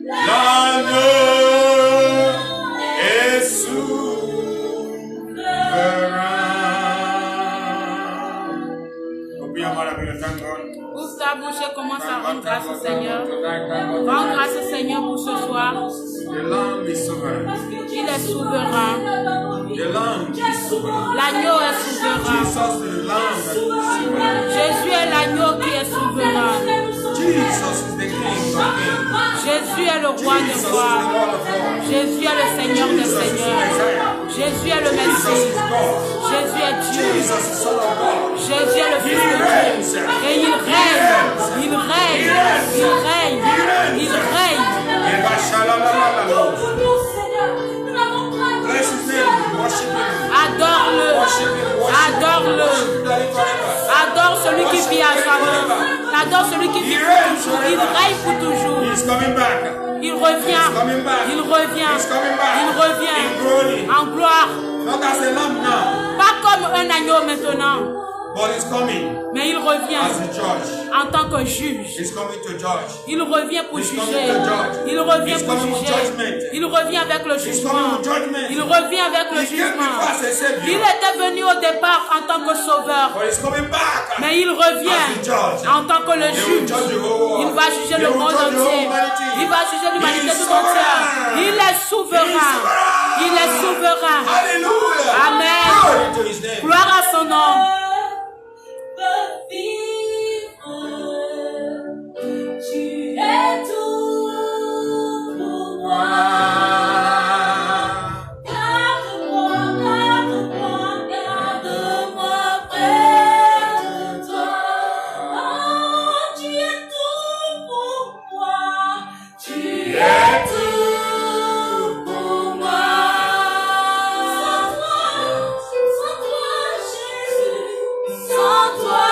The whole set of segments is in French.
L'agneau est souverain. Ouvre ta bouche et commence à rendre grâce au Seigneur. Rends grâce au Seigneur pour ce soir. Il est souverain. L'agneau est souverain. Jésus est l'agneau qui est souverain. Jésus est le roi des rois. Jésus est le Seigneur des seigneurs. Jésus est le Messie. Jésus est Dieu. Jésus est le Fils de Dieu. Et il règne. Il règne. Il règne. Il règne. Adore-le. Adore-le. Adore celui qui vit à sa main. Adore celui qui vit pour toujours. Il règne pour toujours. Il revient. Il revient. Il revient. En gloire. Pas comme un agneau maintenant. Mais il revient en tant que juge. Il revient pour juger. Il revient pour juger. Il revient avec le jugement. Il revient avec le jugement. Il était venu au départ en tant que sauveur. Mais il revient en tant que le juge. Il va juger le monde entier. Il va juger l'humanité tout entière. Il est souverain. Il est souverain. Amen. Gloire à son nom. Tu es tout pour moi. Garde-moi, garde-moi, garde-moi près de toi. Oh, tu es tout pour moi. Tu es tout pour moi. Sans toi, Jésus, sans toi.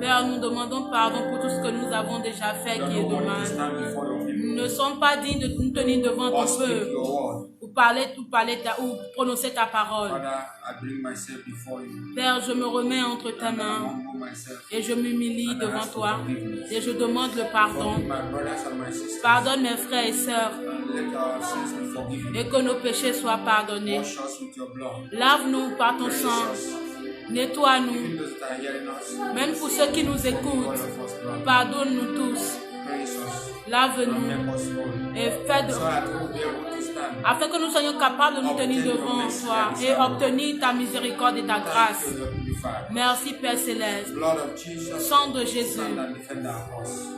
Père, nous demandons pardon pour tout ce que nous avons déjà fait qui est de mal. Nous ne sommes pas dignes de nous tenir devant ton peuple pour ou prononcer ta parole. Father, I bring myself before you. Père, je me remets entre tes And I mains humble myself. et je m'humilie devant toi et je demande le pardon. Forgive my brothers and my sisters. Pardonne mes frères et sœurs And let our sins be forgiven. et que nos péchés soient pardonnés. Wash us with your blood. Lave-nous par ton Cleanse sang. us. Nettoie-nous. Even those that are hearing us. Même pour ceux qui nous All écoutent, of us, Lord. pardonne-nous tous. Cleanse us. And Lave-nous make us whole. et fais de... So that we will be able to stand. afin que nous soyons capables de nous tenir devant toi et obtenir ta miséricorde et ta grâce. Thank you, Heavenly Father. Merci Père Céleste. Blood of Jesus. Sang de Jésus, Stand and defend our cause.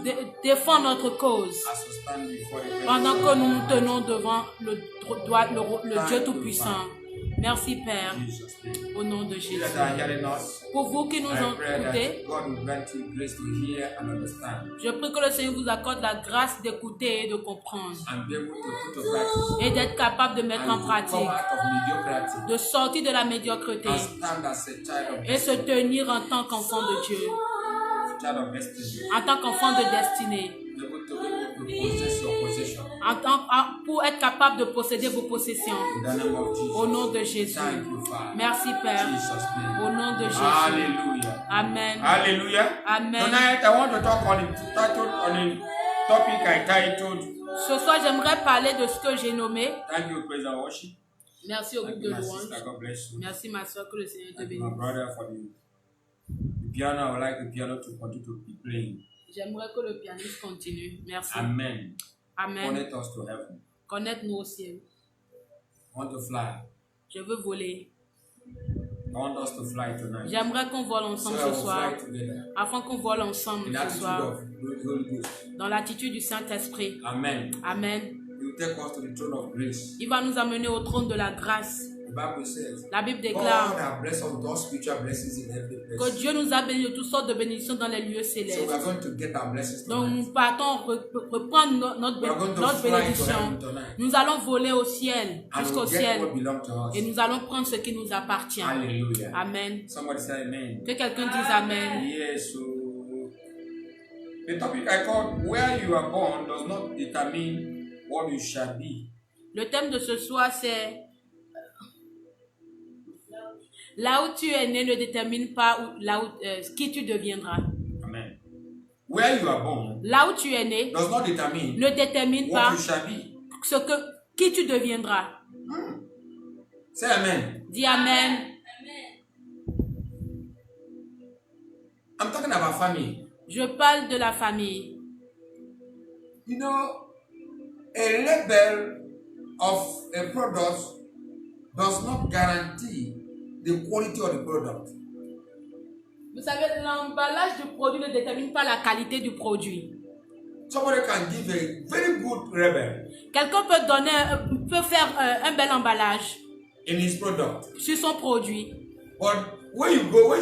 défends notre cause As we stand before the pendant presence que nous nous tenons devant le Dieu Tout-Puissant. Merci Père, of Jesus' name. au nom de You Jésus. that are hearing us, Pour vous qui nous I pray écoutez, that God will grant you grace to hear and understand je prie que le Seigneur vous accorde la grâce d'écouter et de comprendre and be able to put to practice et d'être capable de mettre en and to come pratique, out of mediocrity de sortir de la médiocrité and stand as a child et se tenir en tant qu'enfant de Dieu, of destiny, en tant qu'enfant de destinée, be able to possess your possession pour être capable de posséder vos possessions. in the name of Jesus. Au nom de Jésus. Thank you, Father. Merci Père. Jesus' name. Au nom de Jésus. Hallelujah. Amen. Hallelujah. Amen. Tonight I want to talk on the topic I titled. Ce soir, j'aimerais parler de ce que j'ai nommé. Thank you, praise and worship. Merci au Thank groupe you, de my louanges. sister. God bless you. Merci ma soeur, que le Seigneur te Thank you, bénisse. my brother, for the piano. I would like the piano to continue to be playing. J'aimerais que le pianiste continue. Merci. Amen. Amen. Connect us to heaven. Connaître-nous au ciel. I want to fly. Je veux voler. I want us to fly tonight. J'aimerais qu'on vole So ensemble I ce will soir. fly together. Afin qu'on vole ensemble In the ce attitude soir. of the Holy Ghost. Dans l'attitude du Saint-Esprit. Amen. Amen. He will take us to the throne of grace. Il va nous amener au trône de la grâce. The Bible says, La Bible God déclare has blessed us with all spiritual blessings in every que place. Dieu nous a bénis de toutes sortes de bénédictions dans les lieux So we célestes. are going to get our blessings Donc tonight. nous partons reprendre notre We are going to notre fly to bénédiction. heaven tonight. Nous allons voler au ciel, And jusqu'au we'll get ciel. what belongs to Et us. nous allons prendre ce qui nous appartient. Hallelujah. Amen. Somebody say amen. Que quelqu'un dise Amen. Yes. So the topic I called "Where You Are Born Does Not Determine What You Shall Be." Le thème de ce soir, c'est là où tu es né ne détermine pas qui tu deviendras. Amen. Where you are born Là où tu es né does not determine ne détermine what pas you shall be. qui tu deviendras. Say amen. Dis Amen. I'm talking about family. Je parle de la famille. You know, a label of a product does not guarantee the quality of the product. Vous savez, l'emballage du produit ne détermine pas la qualité du produit. Somebody can give a very good label Quelqu'un peut faire un bel emballage in his product, sur son produit. but when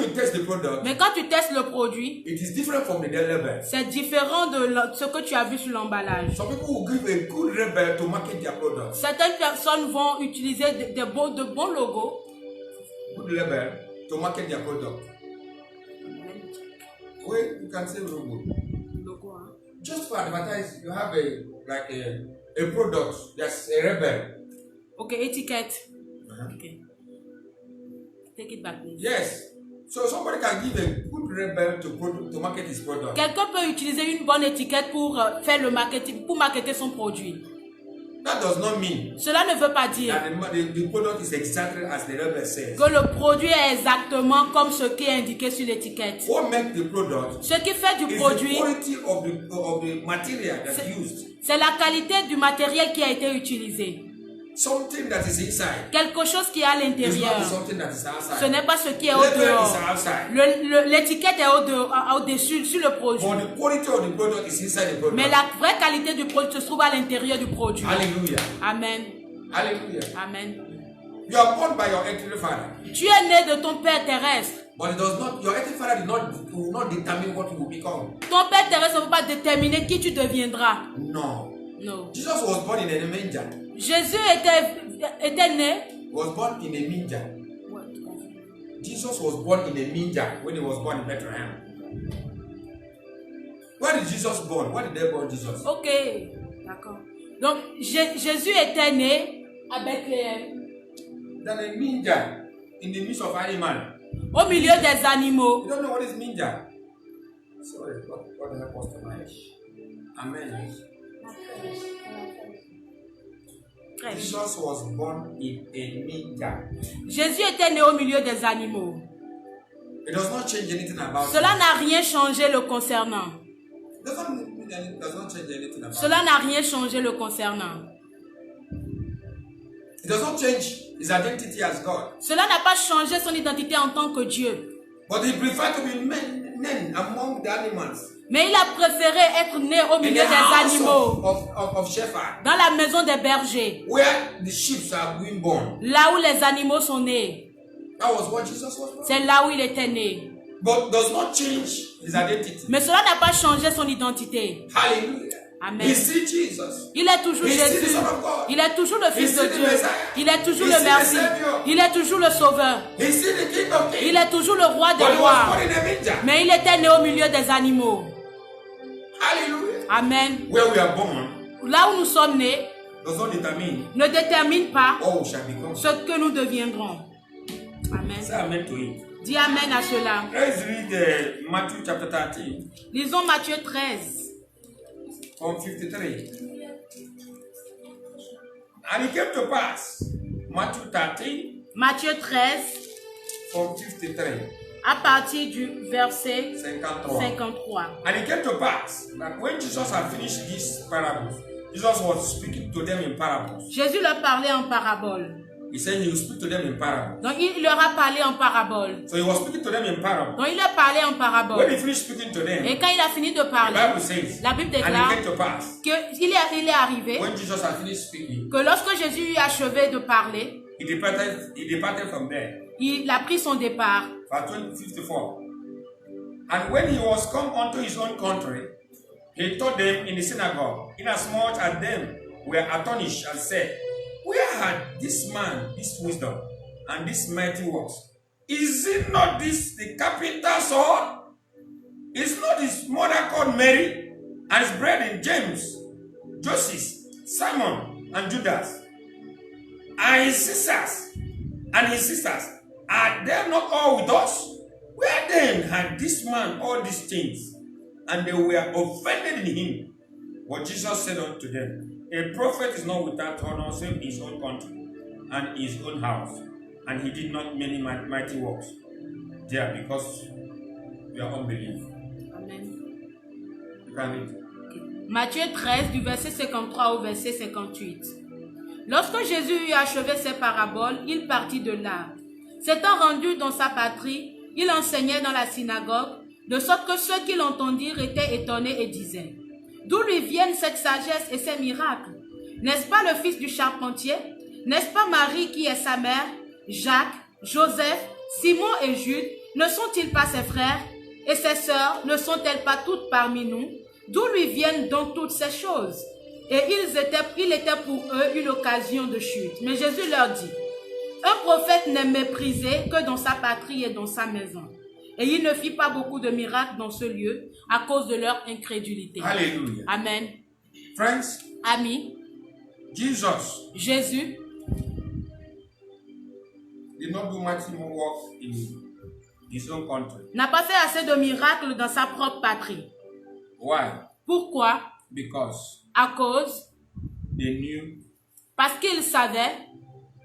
you test the product, Mais quand tu testes le produit, it is different from the label. c'est différent de ce que tu as vu sur l'emballage. Some people will give a good label to market their product. Certaines personnes vont utiliser de bons logos. Good label to market their product. Wait, you can say logo. Logo, hein? Just for advertise, you have a product that's a label. Ok, étiquette. Uh-huh. Ok. Take it back, please. Yes. So somebody can give a good label to market his product. Quelqu'un peut utiliser une bonne étiquette pour faire le marketing, pour marketer son produit. That does not mean Cela ne veut pas dire that the product is exactly as the label says. que le produit est exactement comme ce qui est indiqué sur l'étiquette. What makes the product Ce qui fait du is produit, the quality of the material that's used. c'est la qualité du matériel qui a été utilisé. Something that is inside Quelque chose qui est à is l'intérieur. not something that is outside. Ce n'est pas ce qui est au Label dehors. is outside. L'étiquette est au-dessus, sur le produit. But the quality of the product is inside the product. Mais la vraie qualité du produit se trouve à l'intérieur du produit. Hallelujah. Amen. Hallelujah. Amen. You are born by your earthly father. Tu es né de ton père terrestre. But it does not, your earthly father will not determine what you will become. Ton père terrestre ne peut pas déterminer qui tu deviendras. No. Non. Jesus was born in a manger. Jésus était né. Was born in a manger. Jesus was born in a manger when he was born in Bethlehem. Where did Jesus born? Where did they born Jesus? Ok, d'accord. Donc Jésus était né à Bethléem, than a ninja in the midst of animals. au milieu des animaux. You don't know what is ninja? Sorry, God help us tonight. Amen. Jesus was born in a ninja. Jésus était né au milieu des animaux. It does not change anything about Cela n'a rien changé le concernant. it. Does not change anything about Cela n'a rien changé le concernant. it. Does not change his identity as God. Cela n'a pas changé son identité en tant que Dieu. But he preferred to be men among the animals. Mais il a préféré être né au In milieu the des house animaux, of shepherds, dans la maison des bergers, where the sheep are being born. là où les animaux sont nés. That was what Jesus was born. C'est là où il était né. But does not change his identity. Mais cela n'a pas changé son identité. Hallelujah. Amen. He's still Jesus. Il est toujours He's still the Jésus. Son of God. Il est toujours le Fils He's de still the Dieu. Messiah. Il est toujours He's le still the Messie. Savior. Il est toujours le Sauveur. He's still the King of Kings. Il est toujours le roi But des he was rois. born in a ninja. Mais il était né au milieu des animaux. Hallelujah. Amen. Where we are born Là où nous sommes nés does not determine ne détermine pas what we shall become. ce que nous deviendrons. Amen. Say amen to it. Dis Amen à cela. Let's read Matthew chapter 13 Lisons Matthieu 13. from 53. And it came to pass, Matthew 13 Matthieu 13, from 53, à partir du verset 53. 53. And it came to pass that when Jesus had finished these parables, Jesus was speaking to them in parables. Jésus leur parlait en parabole. He said he will speak to them in parables. Donc il leur a parlé en parabole. So he was speaking to them in parables. Donc il leur parlait en When he parabole. finished speaking to them, Et quand il a fini de the parler, Bible says, la Bible and it déclare came to pass, qu'il est arrivé when Jesus had finished speaking, que lorsque Jésus eut achevé de parler, he departed from there. il a pris son départ. Verse 54. And when he was come unto his own country, he taught them in the synagogue, inasmuch as them were astonished and said, where had this man this wisdom and this mighty works? Is it not this the carpenter's son? Is not his mother called Mary, and his brethren James, Joseph, Simon, and Judas, and his sisters, are they not all with us? Where then had this man all these things? And they were offended in him. But Jesus said unto them, a prophet is not without honor save his own country and his own house. And he did not many mighty works there because we are unbelief. Amen. You can read. Matthieu 13, du verset 53 au verset 58. Lorsque Jésus eut achevé ses paraboles, il partit de là. S'étant rendu dans sa patrie, il enseignait dans la synagogue, de sorte que ceux qui l'entendirent étaient étonnés et disaient, d'où lui viennent cette sagesse et ces miracles? N'est-ce pas le fils du charpentier? N'est-ce pas Marie qui est sa mère? Jacques, Joseph, Simon et Jude, ne sont-ils pas ses frères? Et ses sœurs, ne sont-elles pas toutes parmi nous? D'où lui viennent donc toutes ces choses? Et il était pour eux une occasion de chute. Mais Jésus leur dit, un prophète n'est méprisé que dans sa patrie et dans sa maison. Et il ne fit pas beaucoup de miracles dans ce lieu à cause de leur incrédulité. Hallelujah. Amen. Friends, Amis, Jesus Jésus did not do much more work in his own country. n'a pas fait assez de miracles dans sa propre patrie. Why? Pourquoi? Because À cause, they knew, parce qu'il savait,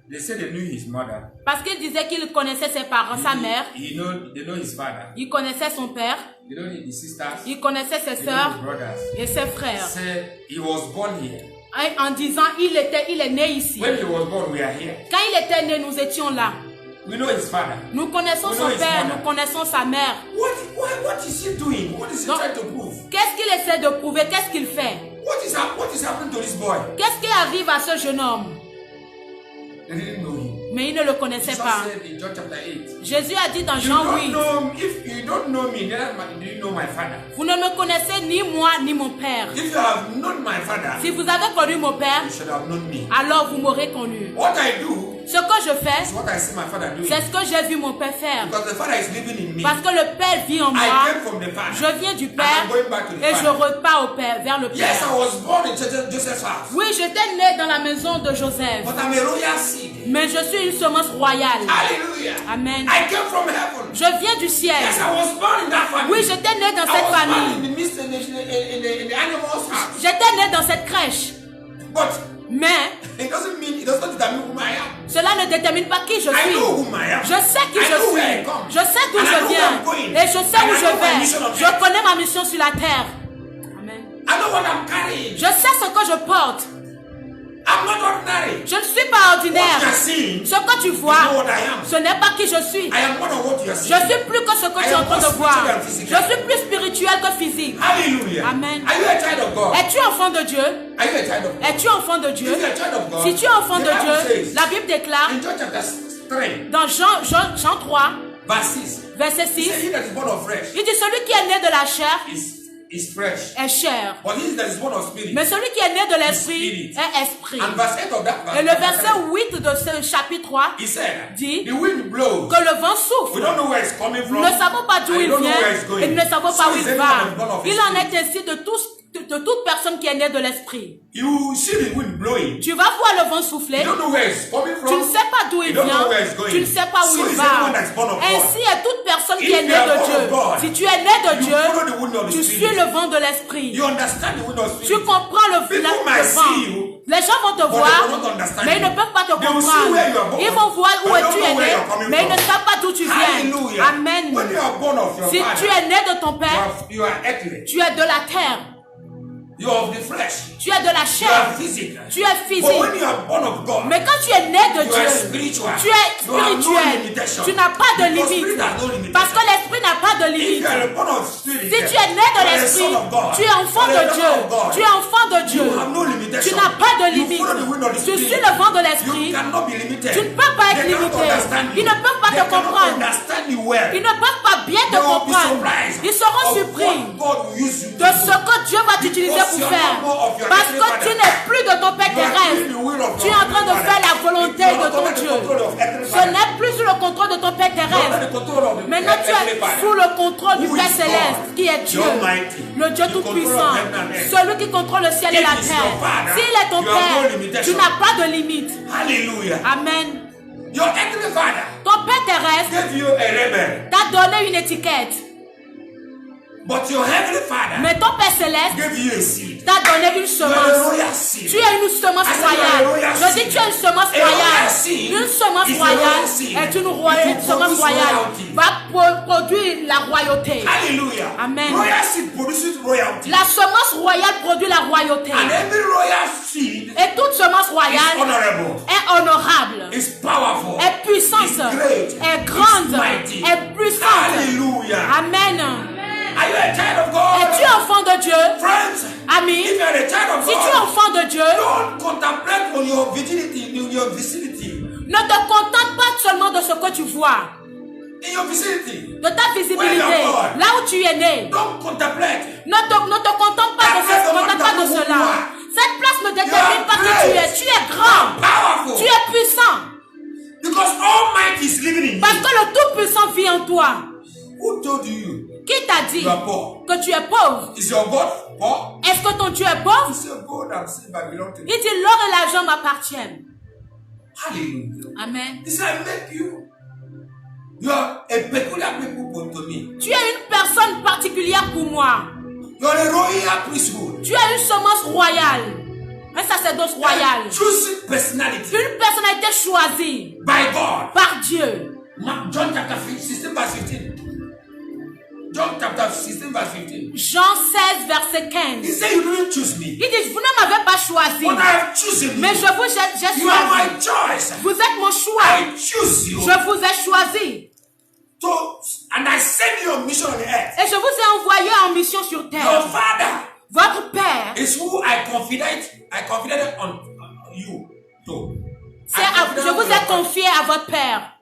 they said they knew his mother. parce qu'il disait qu'il connaissait ses parents, sa mère, They know his father. il connaissait son père, They know his sisters. il connaissait ses They know sœurs his brothers. et ses frères. Said he was born here. En disant, il est né ici. When he was born, we are here. Quand il était né, nous étions là. We know his father. Nous connaissons We son know his père, mother. nous connaissons sa mère. What is he doing? What is he Donc, trying to prove? qu'est-ce qu'il essaie de prouver? Qu'est-ce qu'il fait? What is happening to this boy? Qu'est-ce qui arrive à ce jeune homme? They didn't know him. Mais il ne le connaissait Jesus pas. said in John chapter 8, Jésus a dit dans you Jean don't 8, know, if you don't know me, then you didn't know my father. vous ne me connaissez ni moi ni mon père. If you have known my father, Si vous avez connu mon père, you should have known me. alors vous m'aurez connu. What I do Ce que je fais, is what I see my father doing. c'est ce que j'ai vu mon père faire. Because the father is living in me. Parce que le Père vit en moi. I came from the father. Je viens du And Père I'm going back to the et je father. repars au Père, vers le Yes, I Père. was born in Joseph's house. Oui, j'étais né dans la maison de Joseph, But I'm a royal seed. mais je suis une semence royale. Hallelujah. Amen. I came from heaven. Je viens du ciel. Yes, I was born in that family. Oui, j'étais né dans I cette was born famille. in the midst in the animal's house. J'étais né dans cette crèche. But Mais it does not determine who I am. cela ne détermine pas qui je I suis. know who I am. Je sais qui I je know where I suis. come. Je sais d'où And I je know where I'm going. viens. Et je sais And où I know my je mission on vais. Je earth. connais ma mission sur la terre. Amen. I know what I'm carrying. Je sais ce que je porte. I'm not ordinary. Je ne suis pas What you are ordinaire. seeing, Ce que tu you know vois, what I am. ce n'est pas qui je suis. I am more than what you are Je seeing. suis plus que ce que tu es en train de voir. Je suis plus spirituel que physique. Hallelujah. Amen. Are you a child of God? Es-tu enfant de Dieu? Are you a child of God? Es-tu enfant de Dieu? If you are a child of God, Si tu es enfant the de Bible Dieu, says la Bible déclare in John chapter 3, dans Jean 3, verse 6, verset he 6, said, he that is born of flesh il dit celui qui est né de la chair is flesh. est chair. But he that is born of spirit. Mais celui qui est né de l'esprit Spirit. est esprit. And verse 8 of that verse, Et le verset 8 de ce chapitre 3 he said, dit the wind blows. que le vent We souffle. don't know where it's coming from. Nous ne savons pas d'où and we il don't know where vient it's going. et nous ne savons pas So où is il everyone born va. of his Il en spirit. est ainsi de toute personne qui est née de l'esprit. You see the wind blowing. Tu vas voir le vent souffler. You don't know where it's coming Tu from. ne sais pas d'où il You don't vient. know where it's going. Tu ne sais pas où So il is va. everyone that's born of God. Ainsi est toute personne qui If est you née are de born Dieu. of God, Si tu es né de you Dieu, follow the wind of the tu Spirit. suis le vent de l'esprit. You understand the wind of Tu spirit. comprends le People vent. might see you, Les gens vont te but voir, they will not understand mais ils ne you. peuvent pas te They will see comprendre. where you are born, Ils vont voir où but they tu don't es know where né, you are coming mais ils ne from. savent pas d'où tu viens. Hallelujah. Amen. When you are born of your Si father, tu es né de ton père, you are earthly. tu es de la terre. You are of the flesh. Tu es de la You are chair. physical. Tu es But when physique. you are born of God, Mais quand tu es né de you are Dieu, spiritual. tu es You have no spirituel. limitation. Tu n'as pas de Because limite. spirit has no limitation. Parce que l'esprit n'a pas de If limite. you are born of spirit, Si tu es né de you are a l'esprit, son of God. tu es enfant You are de a Dieu. daughter of God. Tu es enfant de Dieu. You have no limitation. Tu n'as pas de You limite. follow the wind of the Tu spirit. suis le vent de You l'esprit. cannot be limited. Tu ne peux pas être They cannot limité. understand you. Ils ne peuvent pas They te cannot comprendre. understand you well. Ils ne peuvent pas bien te They will be comprendre. surprised Ils seront of surpris what God will use you to de do. ce que Dieu va t'utiliser Because pour you are faire. no more of your Parce earthly que father. tu n'es plus de ton Père You are doing terrestre. the will of Tu es your en train de earthly faire la father. volonté You are de not ton under the Dieu. control of earthly Ce father. n'est plus sous le contrôle de ton Père You are terrestre. under the control of the Maintenant, tu earthly es father. sous le contrôle du Who Père is céleste, God? qui est The Dieu, Almighty. le Dieu The tout-puissant, control of heaven and earth. celui qui contrôle le ciel et If la he's terre. your father, S'il est ton you have no Père, limitation. tu n'as pas de limite. Hallelujah. Amen. Your earthly father Ton Père terrestre gave you a rebel, t'a donné une étiquette, but your heavenly father mais ton Père céleste gave you a seed. t'a donné une You are a semence. royal seed. Tu es une semence I said royale. you are a royal Je dis seed. tu es une semence A royal royale. seed Une semence is a royale royal seed. est une It will semence produce royale. royalty. Va produire la royauté. Hallelujah. Amen. Royal seed produces royalty. La semence royale produit la royauté. And every royal seed Et toute semence is royale honorable, est honorable, is powerful, est puissante, is great, est grande, is mighty. est puissante. Hallelujah. Amen. Are you a child of God? Es-tu enfant de Dieu? Friends, Ami, if you are a child of si tu es God, enfant de Dieu, don't contemplate on your virginity in your vicinity. ne te contente pas seulement de ce que tu vois, In your vicinity. de ta visibilité, là où tu es né. Don't contemplate. Ne te contente pas de cela. Cette place ne détermine pas qui tu es. Tu es grand. Powerful. Tu es puissant. Because Almighty is living in Parce you. que le Tout-Puissant vit en toi. Who told you Qui t'a dit you are poor? que tu es pauvre? Is your God poor? Est-ce que ton Dieu est pauvre? It's your God and silver belong to Il you. dit l'or et l'argent m'appartiennent. Hallelujah. Amen. He said, I make you. You are a peculiar people unto me. Tu es une personne particulière pour moi. You are a royal priesthood. Tu es une semence royale. Un sacerdoce royal. A chosen personality Une personnalité choisie by God. par Dieu. John chapter 16 verse 15. John chapter 16 verse 15. Jean 16, verset He 15. said, you didn't choose me, Il dit, vous ne m'avez pas choisi, but I have chosen mais you. j'ai You are choisi. my choice. Vous êtes mon choix. I choose you. Je vous ai choisi. And I send you a mission on the earth. Et je vous ai envoyé en mission sur Your terre. father Votre Père, is who I confided on you to. je vous ai confié à votre Père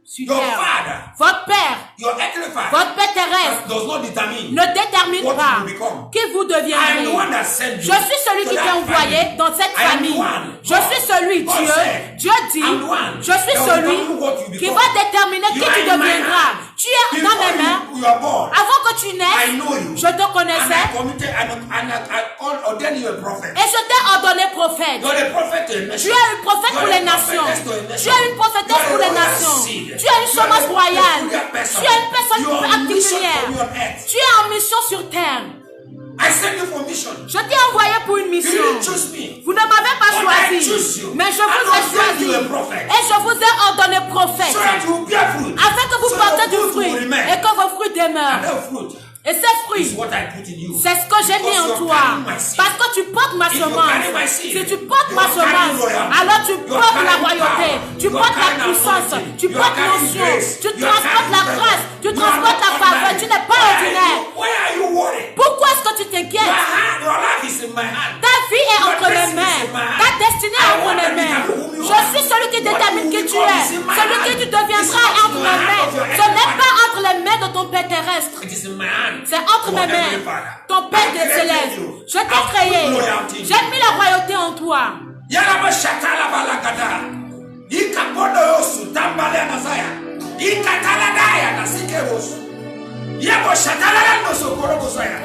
sur Your terre. father, Votre Père, your earthly father, votre Père paix terrestre does not determine ne détermine what pas you will become. qui vous I am the deviendrez. one that sent you Je suis celui to qui that t'ai envoyé family. dans cette I am the famille. one. Je suis celui, God Dieu. said, Dieu dit, I'm the one je suis that will celui determine what you qui become. va déterminer You qui are tu in my deviendras. hand. Tu es dans mes mains. You are born. Avant que tu I naisses, know you. je te And connaissais I committed and I ordained you a prophet. et je t'ai ordonné prophète. You are a prophet to a Tu nation. es une prophète You pour are les a nations. prophetess to a nation. Tu es une prophétesse pour les nations. Tu es une semence royale. Tu es une personne particulière. Tu es en mission sur terre. I sent you for mission. Je t'ai envoyé pour une You mission. didn't choose me. Vous ne m'avez pas But I choose choisi, you. mais je And vous ai ordained choisi you a prophet. et je vous ai ordonné prophète So that you bear fruit. afin que vous So portez your du fruit fruit will remain. et que vos fruits And demeurent. that fruit Et ces is fruits, what I put in you. c'est ce que j'ai mis en Because you're toi. carrying my seed. Parce que tu portes ma If you semence. carry my seed, Si tu portes ma you are carrying semence, royalty. alors tu You are portes la carrying royauté. power. Tu You are portes la carrying puissance. anointing. Tu You are portes carrying l'onction. grace. Tu You are transportes la carrying grâce. Tu favor. You are transportes la not faveur. ordinary. Tu n'es pas ordinaire. Why are you worried? Pourquoi est-ce que tu t'inquiètes? Your life is in my hand. Ta vie est Your entre mes destiny mains. is in my hand. Ta destinée est I entre want mes to mains. determine whom you Je are. suis celui qui What détermine you qui will tu become es. is in my Celui hand. qui tu deviendras It's est entre in mes the hand mains. of your Ce n'est heavenly pas entre les mains de ton Père terrestre. It is in my hand. C'est entre Your mes mains. heavenly Father. Ton Père I created céleste. you. Je t'ai I've créé. put loyalty in you. J'ai mis la royauté en toi. Yaraba shatala balakada. Ikapodo yosu tambale anasaya. Ikatala daya nasikeros. Yabo shatala no sokoro saya.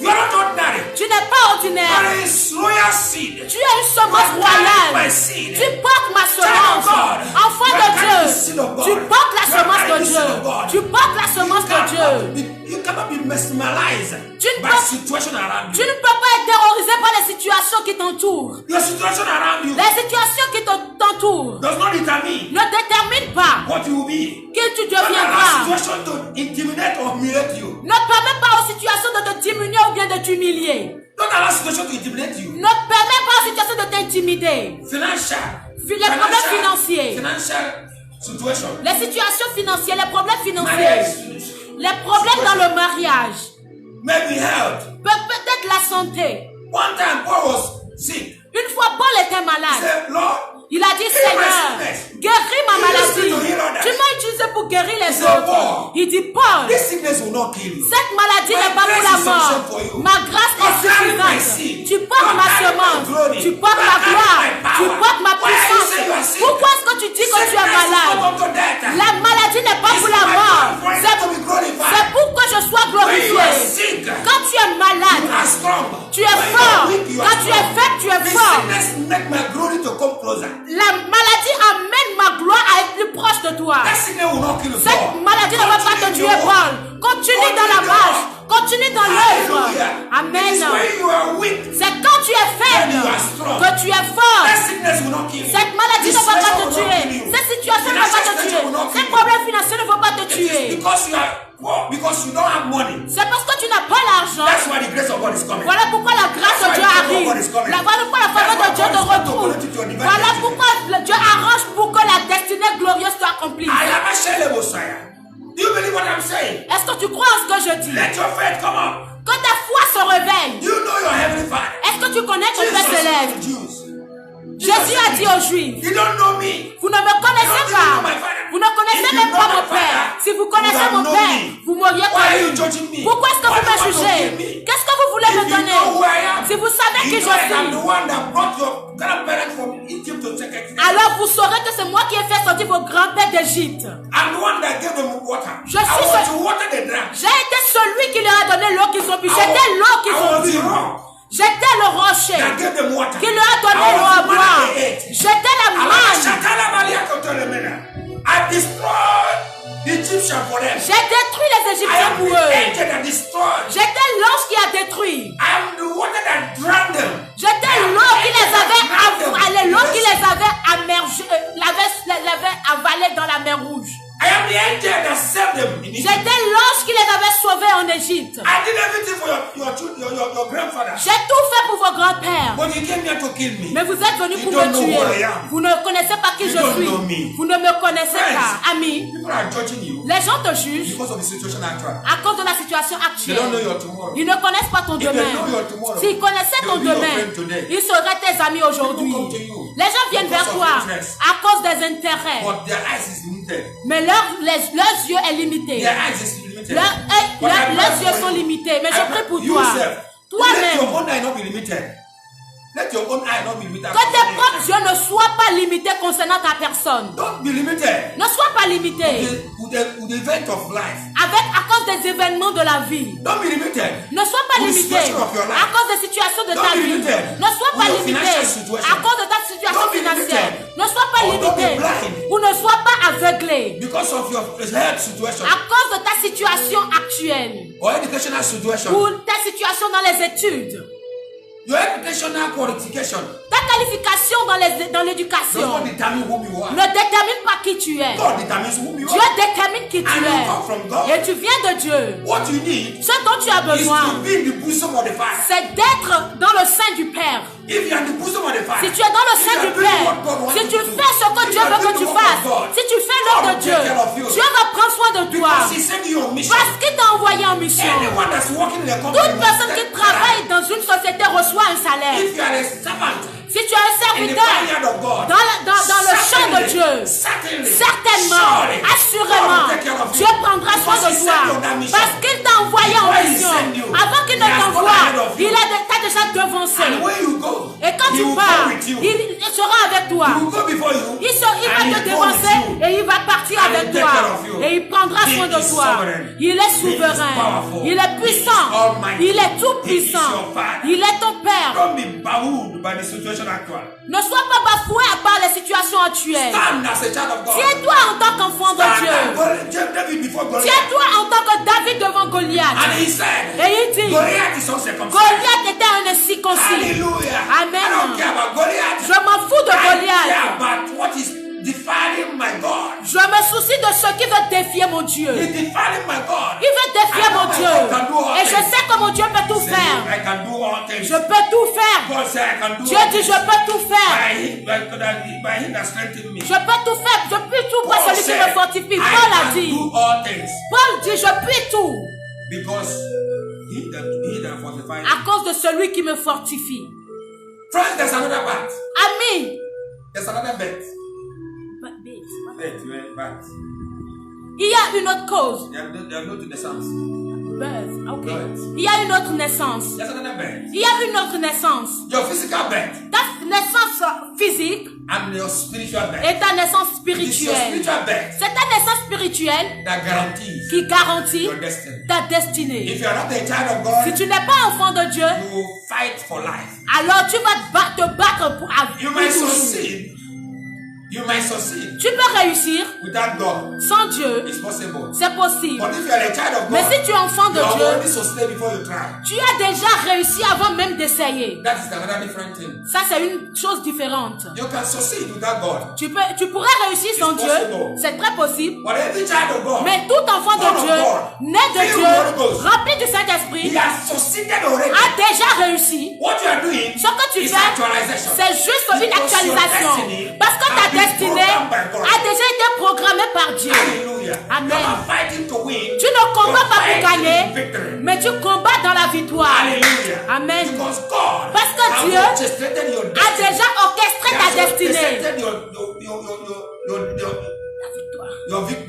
You are not ordinary. Tu n'es pas ordinaire. There is royal seed. Tu es une semence You are carrying my royale. seed. Tu portes ma semence. God. Enfant You de are carrying the Dieu. seed of God. Tu portes la You are semence de carrying the Dieu. seed of God. Tu portes la semence de Dieu. You cannot be mesmerized Tu ne by peux- situation around Tu you. ne peux pas être terrorisé par les situations qui t'entourent. Your situation around you Les situations qui t'entourent does not determine ne déterminent pas what you will be. qui tu Don't allow deviendras. situation to intimidate or humiliate you. Ne permets pas aux situations de te diminuer ou bien de t'humilier. Don't allow situation to intimidate you. Ne permets pas aux situations de t'intimider. Les problèmes financiers. Financial situation. Les situations financières, les problèmes financiers, Marriage. les problèmes dans le mariage, Maybe health. peut-être la santé. One time Paul was sick. Une fois Paul était He malade, said, Lord, il a dit Seigneur, guéris ma maladie. Tu m'as utilisé pour guérir les autres. Il dit Paul, this sickness will not kill you. cette maladie n'est pas pour la mort. Ma grâce est suffisante. Tu portes ma semence, tu portes ma gloire, tu portes ma puissance. Pourquoi est-ce que tu dis que tu es malade? La maladie n'est pas pour la mort. C'est pour que je sois glorifié. Quand tu es malade, tu es fort. Quand tu es faible, tu es fort. La maladie amène ma gloire à être plus proche de toi. Cette maladie ne va pas te tuer, Paul. Continue dans la marche. Continue dans l'œuvre. Amen. C'est quand tu es faible que tu es fort. Cette maladie ne va pas te tuer. Cette situation ne va pas te tuer. Ces problèmes financiers ne vont pas te tuer. Because you don't have money. C'est parce que tu n'as pas l'argent. That's why the grace of God is coming. Voilà pourquoi la grâce de Dieu arrive. Voilà pourquoi la faveur de Dieu te retrouve. Voilà pourquoi Dieu arrange pour que la destinée glorieuse soit accomplie. Do you believe what I'm saying? Est-ce que tu crois en ce que je dis? Let your faith come up. Que ta foi se réveille. You know your heavenly Father. Est-ce que tu connais ton Père Jesus céleste? to the Jews. Jésus a dit aux Juifs, You don't know me. vous ne me connaissez pas. Vous ne connaissez même pas mon Père. Si vous connaissez mon Père, vous m'auriez Why are you connu. judging me? Pourquoi est-ce que Why vous do you me want to jugez? kill me? Qu'est-ce que vous voulez me If you donner? know who I am, Si vous savez qui you je know that I'm the suis, one that brought your grandparents from Egypt to take it. alors vous saurez que c'est moi qui ai fait sortir vos grands-pères d'Égypte. I'm the one that gave them water. Je I suis want ce- to water the drum. J'ai été celui qui leur a donné l'eau qu'ils ont bu. J'étais l'eau qu'ils I ont was bu. the rock J'étais le rocher that gave them water. qui leur a donné I l'eau was à the man boire. they ate. J'étais la manne. I destroyed the Egyptians for them. J'ai détruit les I Égyptiens am pour the eux. angel that destroyed. J'étais l'ange qui a détruit. I am the water that drowned them. J'étais l'eau qui les avait avalés, l'eau qui les avait ammergés, l'avait avalés dans la mer Rouge. I am the angel that saved them in Egypt. J'étais l'ange qui les avait sauvés en Égypte. I did everything for your grandfather. J'ai tout fait pour vos grands-pères. But you came here to kill me. Mais vous êtes venus You pour don't me know who I tuer. am. Vous ne connaissez pas qui You je don't suis. know me. Vous ne me connaissez Friends, pas. Amis, people are judging you les gens te jugent because of the situation actual. à cause de la situation They don't know actuelle. your tomorrow. Ils ne connaissent pas ton If they demain. know your tomorrow, S'ils connaissaient they ton will be your demain, friend today. ils seraient tes amis aujourd'hui. People come to you Les gens viennent vers because of toi interest. à cause des intérêts. But their eyes is limited. Mais leurs yeux est limité. Their eyes is limited. limited. Leurs yeux sont limités, mais je prie pour toi. Let Toi-même. your own eye not be limited. Let your own eye not be limited. Que tes propres yeux ne soient pas limités concernant ta personne. Don't be limited Ne sois pas limité with the event of life. à cause des événements de la vie. Don't be limited. Ne sois pas With the limité situation of your life. à cause des situations de Don't ta be vie. limited Ne sois pas with your limité financial situation. à cause de ta situation Don't be financière. limited. Ne sois pas Or don't be limité blind. ou ne sois pas aveuglé Because of your health situation à cause de ta situation actuelle or educational situation. ou ta situation dans les études. Your educational qualification Ta qualification dans does l'éducation not determine who you are. ne détermine pas qui tu es. God determines who you Dieu are. détermine qui tu And you come es. from God. Et tu viens de Dieu. What you need Ce dont tu as is besoin, to be in the bosom of the Father. c'est d'être dans le sein du Père. If you are in the bosom of the Father, Si tu es dans le if sein you du are doing Père, what God wants si you tu to do, fais ce que if Dieu you are veut que doing tu the work of fasses, God, si tu fais l'œuvre de God will Dieu, take care of you. Dieu va prendre soin de toi. because He sent you on mission. Parce qu'il t'a envoyé en mission. Anyone that's working in a company, Toute personne must qui take travaille care. dans une société reçoit un salaire. If you are a servant Si tu es un in the serviteur vineyard of God, dans le champ de Dieu, certainement, assurément, Dieu prendra soin de toi. Parce qu'il t'a envoyé en mission. Avant qu'il ne t'envoie, il t'a déjà devancé. and where you go, Et quand He tu will pars, go with you. il sera avec toi. He will go before you. Il and va he te will go dévancer with you. et il va partir And avec he'll take care toi. of you. Et il prendra He soin de is toi. sovereign. Il est He is souverain. powerful. Il est He is puissant. almighty. Il est tout He is puissant. your Father. Il est ton Père. Don't be bowed by the situation actual. Ne sois pas bafoué par les situations actuelles. Stand as a child of God. Tiens-toi en tant qu'enfant de Stand Dieu. as David before Goliath. Tiens-toi en tant que David devant Goliath. And he said, Et il dit, Goliath is uncircumcised. Goliath était un incirconcis. Hallelujah. Amen. I don't care about Goliath. Je m'en fous de I care Goliath. about what is defiling my God. Je me soucie de ce qui veut défier mon Dieu. He's defiling my God. Il veut défier I know mon my Dieu. God can do all Et je things. sais que mon Dieu peut tout Say, faire. I can do all things. Je peux tout faire. God said I can do Dieu all dit, things. je peux tout faire. By him that strengthened me. Je peux tout faire. Je puis tout par Paul celui qui said, me fortifie. I Paul a can dit. do all things Paul dit, je puis tout. because he that fortified me. À cause de celui qui me fortifie. Friends, there's another part. Amis. There's another bet. Bet, but Il y a une autre cause. they are not in the Psalms. Ok. Birth. Il y a une autre naissance. There's another bet. Il y a une autre naissance. Your physical bet Ta naissance physique and your spiritual bet. et ta naissance It is your spirituelle. spiritual bet C'est ta naissance spirituelle that guarantees qui garantit your destiny. ta destinée. If you are not a child of God, Si tu n'es pas enfant de Dieu, you will fight for life. alors tu vas te battre pour You might succeed. You might succeed Tu peux réussir without God. sans Dieu. It's possible. C'est possible. But if you are a child of Mais God, si tu es enfant de you are Dieu, already succeeded before you try. tu as déjà réussi avant même d'essayer. That is another different thing. Ça, c'est une chose différente. You can succeed without God. Tu pourrais réussir sans It's Dieu. possible. C'est très possible. But every child of God, Mais tout enfant de Born of Dieu, God, né de filled Dieu, with Holy Ghost, rempli du he Saint-Esprit, has succeeded already. a déjà réussi. What you are doing Ce que tu is fais, actualization. c'est juste une Because actualisation. your destiny Parce que ta has been destinée programmed by God. a déjà été programmée par Dieu. Hallelujah. Amen. You're not fighting to win. Tu ne combats You're pas pour fighting in gagner, victory. mais tu combats dans la victoire. Hallelujah. Amen. Because God Parce que has Dieu orchestrated your a destiny. déjà orchestré He ta has destinée. orchestrated the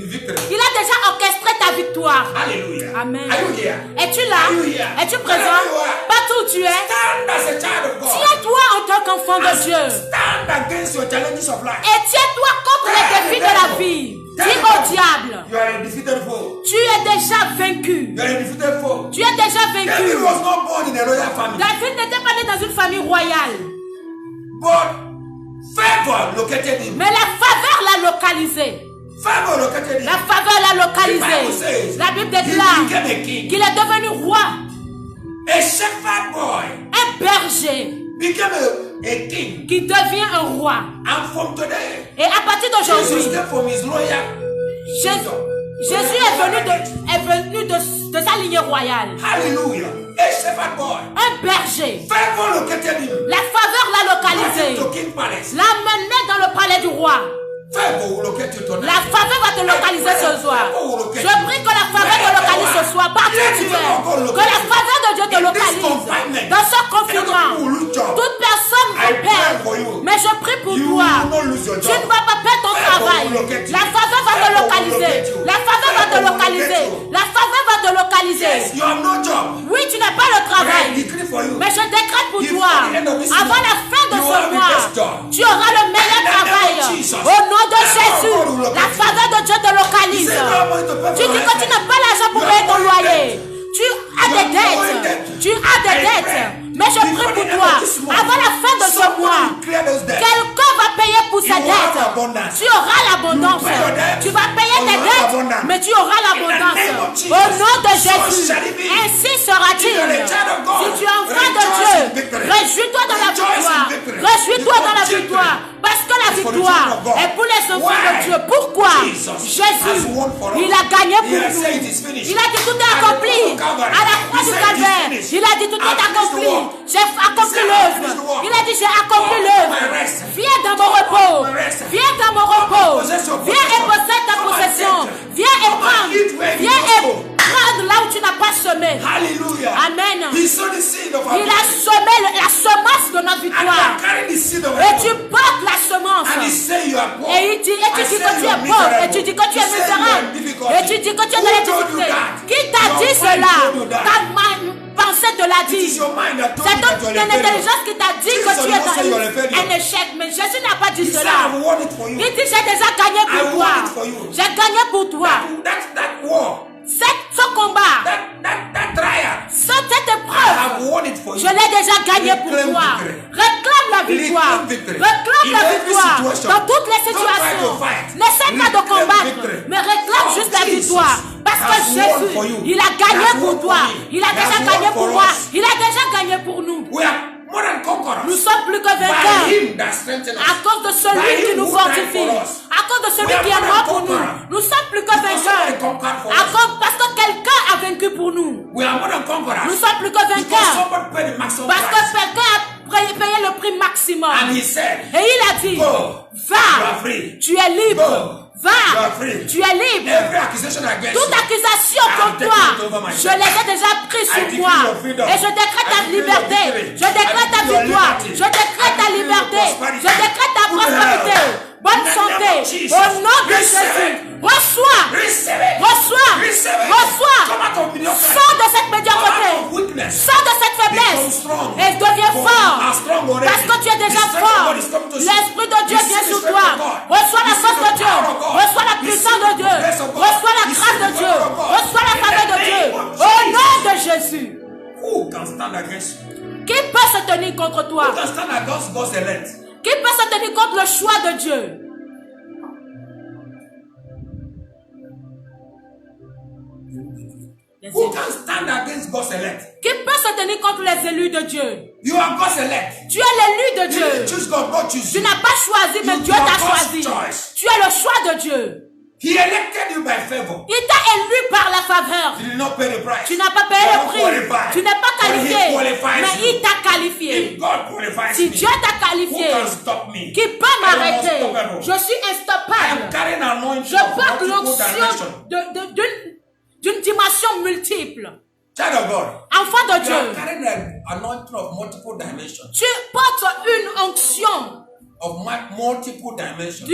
victory. Il a déjà orchestré ta victoire. Hallelujah. Amen. Are you here? Es-tu là? Are you here? Es-tu présent? Wherever you are. Partout où tu es. Stand as a child of God. Tiens-toi en tant qu'enfant de Dieu. Stand against your challenges of life. Et tiens-toi contre les défis de la vie. Dis au diable, You are a defeated foe. tu es déjà vaincu. You are a defeated foe. Tu es déjà David vaincu. was not born in a royal family, David n'était pas né dans une famille royale. but favor located him. Mais la faveur l'a localisé. Favor located him. La faveur l'a The Bible localisé. says La Bible he déclare became a king. qu'il est devenu roi. A shepherd boy Un berger became a king. qui devient un roi. And from today, Et à partir Jesus d'aujourd'hui, came from his royal Jésus est venu de sa lignée royale. Hallelujah. A shepherd boy. Un berger. Favor located him. La faveur l'a Brought localisé. him to King Palace. L'a mené dans le palais du roi. Favor will locate you tonight. La faveur va te localiser ce soir. Je prie que la faveur te localise ce soir. Partout où tu es. Que la faveur de Dieu te localise. Dans ce confinement. Toute personne me perd. Mais je prie pour toi. Tu ne vas pas perdre ton travail. La faveur va te localiser. La faveur va te localiser. La faveur va te localiser. Yes, you have no job. Oui, tu n'as pas le But I travail. decree for you. Mais je décrète pour Before toi, the end of this avant month, la fin de you will have ce the mois, best job. tu auras le meilleur In the name travail. of Jesus. Au nom de The Jésus, Lord will locate la you. faveur de Dieu te He localise. said, "No money to pay Tu for dis your que tu rent." n'as pas l'argent pour You payer are ton owing loyer. debt. Tu as You des are owing dettes. debt. Tu as des I dettes. pray. Mais je Before prie the pour end toi, of this month, avant la fin de ce somebody mois, will clear those debts. quelqu'un va payer pour ses You will have dettes. abundance. Tu auras l'abondance. You pay your debts, Tu vas payer or tes you have dettes, abundance. mais tu auras In the l'abondance. name of Jesus. Au nom de So Jésus. shall it be. Ainsi sera-t-il. If you are a child of God, Si tu es enfant de rejoice Dieu, in victory. réjouis-toi dans la Rejoice in victoire. victory. Réjouis-toi dans la Because victoire. Parce que la is for the victoire children of God. est pour les enfants Why? de Dieu. Pourquoi? Jesus has Jésus, won for us. il a gagné He pour has nous. said it is finished. Il a dit tout est At the accompli. cross of Calvary, À la croix he du said it is calvaire, finished. il a dit tout I've est finished the accompli. work. J'ai accompli He said, I've l'œuvre. finished the work. Il a dit j'ai accompli Come l'œuvre. to my rest. Viens dans mon repos. Come to my rest. Viens dans mon repos. possess your Viens et possession. possède ta Come and possession. take. Viens et Come and prendre. eat where you Viens must et go. prendre là où tu n'as pas semé. Hallelujah. Amen. He sowed the seed of our Il a victory. semé la semence de notre And you victoire. are carrying the seed of Et tu heaven. portes la semence. And he say you are poor. Et il dit, et tu I dis say que tu you are es pauvre, et miserable. tu dis que tu You es say you are in misérable, difficulty. et tu dis que tu es dans Who les told you difficultés. that? Qui t'a Your dit mind cela? told you that. Ta pensée te l'a It is dit. your mind that told C'est you that you ton are a failure. intelligence qui t'a dit que Jesus tu did es not say you are a dans failure. un échec. Mais Jésus n'a pas dit He said, cela. I won it for you. Il dit, j'ai déjà gagné I pour won toi. it for you. J'ai gagné pour toi. That war, Ce combat, that trial, cette I épreuve, have won it for you. je l'ai déjà gagné pour Reclaim toi. victory. Réclame la victoire. Reclaim victory. Réclame In la every victoire. situation. Dans toutes les Don't try situations. to fight. N'essaie pas de Reclaim combattre, victory. mais réclame Oh, juste la Jesus victoire. Parce que has won for you. Jésus, il a gagné He has pour won toi. for me. Il a He déjà has gagné won pour for moi. us. Il a déjà gagné pour nous. We are more than conquerors. Nous sommes plus que By vainqueurs. him that strengthens us. À cause de By celui qui him nous who died fortifie. for us. À cause de celui We are qui est more mort than pour nous. conquerors. Nous sommes plus que Because somebody vainqueurs. conquered for À us. cause- Parce que quelqu'un a vaincu pour nous. We are more than conquerors. Nous sommes plus que Because vainqueurs. somebody paid the maximum Parce que price. quelqu'un a payé le prix maximum. And he said, Et il a dit, Go. You va, are free. tu es libre. Go. You Va, are free. tu es libre. Every accusation against Toute you, accusation I have contre taken it toi, over myself. je les ai déjà pris I sur decree moi. your freedom. Et je décrète ta I decree your liberté. victory. Je décrète I ta decree your victoire. liberty. Je décrète I ta decree your liberté. prosperity. Je décrète ta Good prospérité. health. Bonne In the name santé. of Jesus. Au nom de Receive Jésus. it. Reçois. receive it. Reçois. Receive it. Reçois. Come out of mediocrity. Sors de cette Come médiocrité. out of weakness. Sors de cette Become faiblesse. strong. Et deviens For fort. you are strong already. Parce que tu es déjà The strength of fort. God is coming to you. L'Esprit de Dieu Receive vient the sur strength toi. of God. Reçois la Receive force de the Dieu. power of God. Reçois la puissance de Receive Dieu. the grace of God. Reçois la Receive grâce de the Dieu. power of God. Reçois la In faveur the de Dieu. name of Au Jesus. nom de Jésus. Who can stand against you? Qui peut se tenir contre toi? Who can stand against God's elect? Qui peut se tenir contre le choix de Dieu? Who can stand against God's elect? Qui peut se tenir contre les élus de Dieu? You are God's elect. Tu es l'élu de You didn't Dieu. choose God, God choose Tu you. n'as pas choisi, mais You Dieu are t'a God's choisi. choice. Tu es le choix de Dieu. He elected you by favor. Il t'a élu par la faveur. He did not pay the price. Tu n'as pas payé You le are prix. qualified. Tu n'es pas But he qualifié. qualifies Mais you. il t'a qualifié. If God qualifies Si me, Dieu t'a who qualifié, can stop me? qui peut I am m'arrêter? unstoppable. Je suis I am instoppable. carrying anointing Je of porte multiple l'onction dimension. d'une dimension multiple. Child of God. Enfant de You are Dieu, carrying an anointing of multiple dimensions. tu portes une onction Multiple dimensions.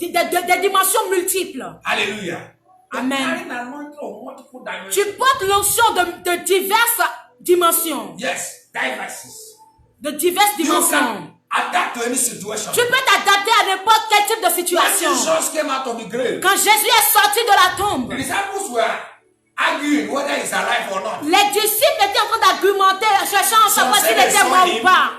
des dimensions multiples. Hallelujah. You are Amen. carrying an anointing of multiple dimensions. Tu portes l'onction de diverses dimensions. Yes, diverses. De diverses You dimensions. can adapt to any situation. Tu peux t'adapter à n'importe quel type de When situation. Jesus came out of the grave, Quand Jésus est sorti de la tombe, the disciples were arguing whether he's alive or not. les disciples étaient en train d'argumenter, cherchant à savoir Some s'il said they était saw mort him. ou pas.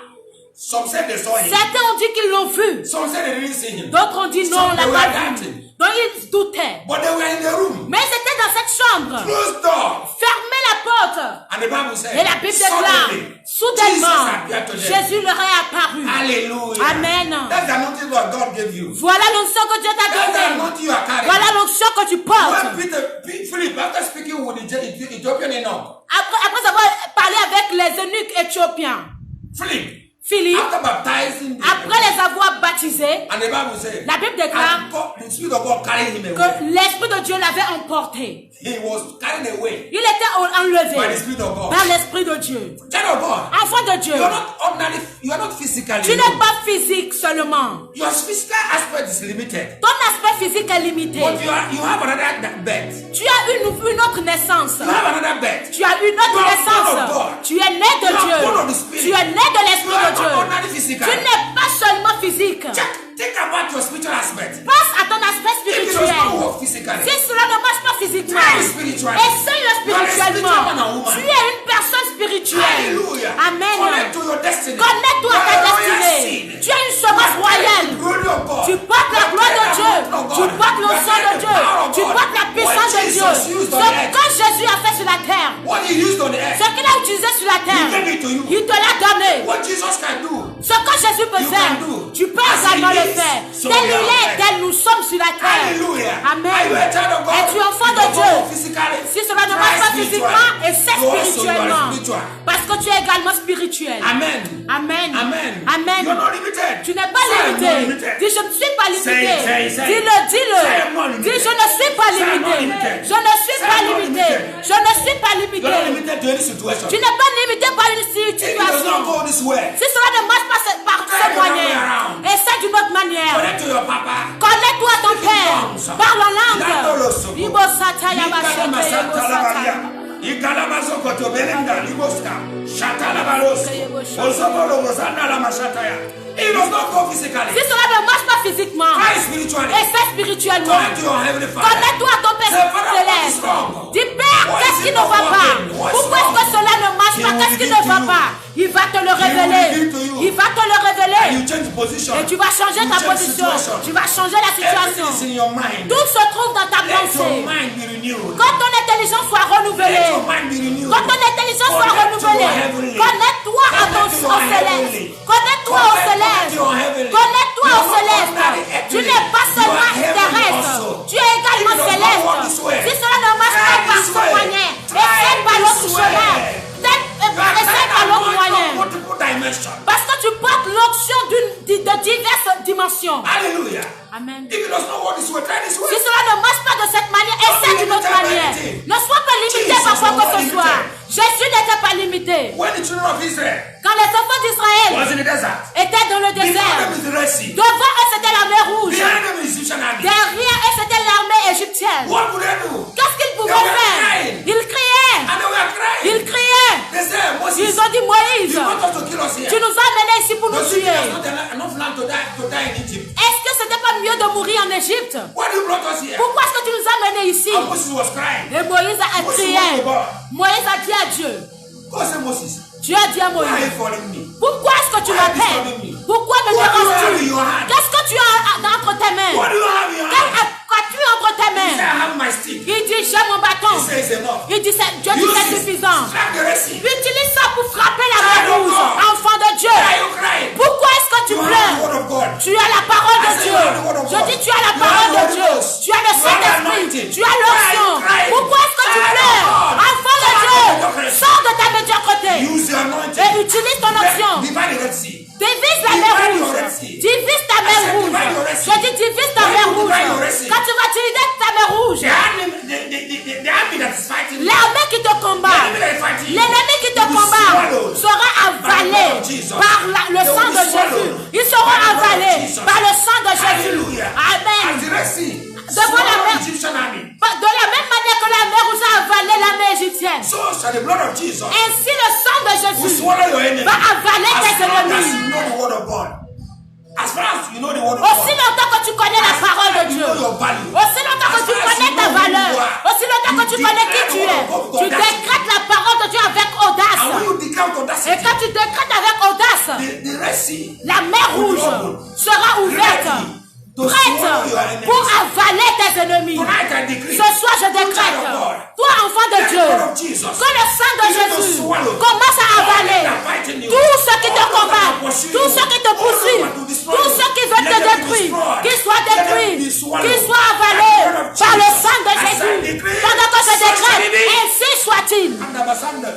Some said they saw him. Certains ont dit qu'ils l'ont vu. Some said they didn't see him. D'autres ont dit non, on Some l'a they pas were vu. doubting. Donc ils doutaient. But they were in the room. Mais ils étaient dans cette chambre. Closed door. Fermez la porte. And the Bible said, Et la Bible déclare, suddenly, soudainement, Jesus appeared to them. Jésus leur est apparu. Hallelujah. Amen. That's the anointing that God gave you. Voilà l'onction que Dieu t'a That's the donnée. anointing you are carrying. Voilà l'onction que tu portes. When Philip, after speaking with the Ethiopian eunuch, Après avoir parlé avec les eunuques éthiopiens, Philip, Philippe, after baptizing them, après les avoir baptisés, and the Bible says, la Bible déclare and God, the Spirit of God carried him que away. l'Esprit de Dieu l'avait emporté. He was carried away Il était by the enlevé Spirit of God. par l'Esprit de Dieu. Child of God, Enfant de Dieu, you are not ordinary, you are not physically tu n'es alone. pas physique seulement. Your physical aspect is limited. Ton aspect physique est limité. But you have another birth. Tu as une autre naissance. You have another birth. Tu as une autre You are born of naissance. God. Tu es né de You are Dieu. born of the Spirit. Tu es né de You l'Esprit are de not Dieu. ordinary physical. Tu n'es pas seulement physique. Think about your spiritual aspect. Pense à ton aspect If it does not spirituel. work physically, Si cela ne marche pas physiquement, try spiritually. essaye-le spirituellement. You are a spiritual man or woman. Tu es une personne spirituelle. Hallelujah. Amen. Connect to your destiny. Connecte-toi à ta You are a royal destinée. seed. Tu es une semence royale. The glory of God. Tu portes la gloire de Dieu. Tu portes le sang de Dieu. Tu portes la puissance de Dieu. Ce que Jésus a fait sur la terre, What he used on the earth, ce qu'il a utilisé sur la terre, he gave it to you. il te l'a donné. What Jesus can do, Ce que Jésus peut You faire, can do. tu peux As également he le is, faire. so Tel we il are est, on tel nous sommes sur la terre. hallelujah. Amen. Are you a child of God? Es-tu enfant If de you Dieu? don't physically, Si cela ne try marche pas spiritually. physiquement, essaie You also, you are spirituellement. spiritual. Parce que tu es également spirituel. Amen. Amen. Amen. Amen. You're not limited. Tu n'es pas Say, I'm not limité. limited. Dis, je ne suis pas limité. Say. Dis-le, dis-le. Say, I'm not limited. Dis, je ne suis pas Say, I'm not limité. limited. Je ne suis Say, pas I'm not limité. limited. Je ne suis pas You're not limité. limited to any situation. Tu n'es pas limité par une If it does situation. not go this way, Si cela ne marche pas par Try cette another way manière, around. essaie d'une autre manière. connect to your papa. Connecte-toi à ton Speak in Père. tongues. Parle en Latoloso. langue. Ibo sata ya bashete, ibo sata. Ikalamazokoto belenda liboska. Shatalabalos. Ozobolo bozanda la mashataya. It does not go physically. Si cela ne marche pas physiquement, Try spiritually. essaie spirituellement. Connect to your heavenly Father. Connecte-toi à ton Père Say, Father, what is céleste. wrong? Dis, Père, What qu'est-ce is qui it ne not va pas? working? What is Pourquoi est-ce que wrong? cela ne marche He pas? will Qu'est-ce qui reveal ne to va you. pas? Il va te le will révéler. reveal to you. Il va te le And révéler. you change position. Et tu vas changer You ta change position. situation. Tu vas changer la Everything is situation. in your mind. Tout se trouve dans ta Let your pensée. mind be renewed. Quand ton intelligence soit Let renouvelée, your mind be renewed. quand ton intelligence soit Connect to your renouvelée, heavenly. connecte-toi à ton Connect to your céleste. heavenly. Connecte-toi au Connect to céleste. your heavenly. Connecte-toi You au are not céleste. ordinary Tu earthly. n'es pas You seulement are heavenly terrestre. also. Tu es également It does not work this way. céleste. Si cela ne marche Try pas par this ce way. moyen, Try essaie par this l'autre way. chemin. Essaie par l'autre moyen. Multiple dimensions. Parce que tu portes l'onction de diverses dimensions. Hallelujah. Amen. If it does not work this way, try this way. Si cela ne marche pas de cette manière, essaie d'une autre manière. Ne sois pas limité Jesus par quoi was que ce not soit. limited. Jésus n'était pas limité. When the children of Israel Quand les enfants d'Israël was in the desert, étaient dans le before désert, them is the Red Sea, devant eux c'était la mer rouge. behind them is Egyptian army. Derrière eux c'était l'armée égyptienne. What would they do? Qu'est-ce qu'ils pouvaient They were faire? crying. Ils criaient. And they were crying. Ils criaient. They said, Moses, Ils ont dit, Moïse, you want us to kill us here? tu nous as amenés ici pour nous Don't you think tuer. there's not enough land to die in Egypt? Est-ce que c'était pas mieux de mourir en Égypte? Why do you brought us here? Pourquoi est-ce que tu nous as amenés ici? And Moses was crying. Et Moïse a Moses crié. went to God. Moïse a dit à Dieu. God said, Moses, Dieu a dit à why are you Moïse. following me? Pourquoi est-ce que tu Why m'appelles? disturbing me? Pourquoi me What do you have in déranges-tu? your hand? Qu'est-ce que tu as entre tes mains? What do you have in your hand? Qu'as-tu entre tes He said, mains? I have my stick. Il dit, j'ai mon bâton. He says enough. Il dit, Dieu dit, Use c'est it. suffisant. Slap the Red Sea. Utilise ça pour frapper la Child mer of rouge. God. Enfant de Dieu. Why are you crying? Pourquoi est-ce que tu You have the pleures? word of God. Tu as la parole I de say Dieu. you have the word of Je God. dis, tu as la You parole have the de Holy Dieu. Ghost. Tu as le You have the Saint-Esprit. anointing. Tu as Why are l'onction. you crying? Pourquoi est-ce que tu Child of pleures? God. Enfant de Come out Dieu. of mediocrity. Sors de ta médiocrité. Use the anointing. Et utilise ton onction. Divide the Red Sea. Divise la Divide mer your rouge. Red Sea. Divise ta I mer said rouge. divide your Red Sea. Je dis divise ta Why mer you rouge. divide your Red Sea? Quand tu vas utiliser ta mer rouge, The army that is fighting you, l'armée qui te combat, the enemy that is fighting you, l'ennemi qui te will be combat swallowed sera avalé by the blood of Jesus. par le They will sang be de Jésus. swallowed Ils seront by the blood of avalés Jesus. par le sang de Jésus. Hallelujah. Amen. As the Red Sea Devant la swallowed mer. the Egyptian army, De la même manière que la mer rouge a avalé l'armée égyptienne, so shall the blood of Jesus ainsi le sang de will Jésus swallow your enemy. va avaler As tes long as ennemis. you know the word of God. As far as you know the word of Aussi God. longtemps que tu connais la parole de You Dieu, know your value. aussi longtemps que tu connais ta valeur, aussi longtemps que tu connais qui tu es, tu décrètes la parole de Dieu avec And when audace. you declare with Et audacity, quand tu décrètes avec audace, the Red Sea la mer rouge sera ouverte, prête pour avaler tes ennemis. tonight I decree. Ce soir, je décrète, toi, enfant de Dieu, que le sang de Jésus commence à avaler tout ce qui te combat, tout ce qui te poursuit, tout ce qui veut te détruire, qu'il soit détruit, qu'il soit avalé par le sang de Jésus. Pendant que je décrète, ainsi soit-il. And Abasanda,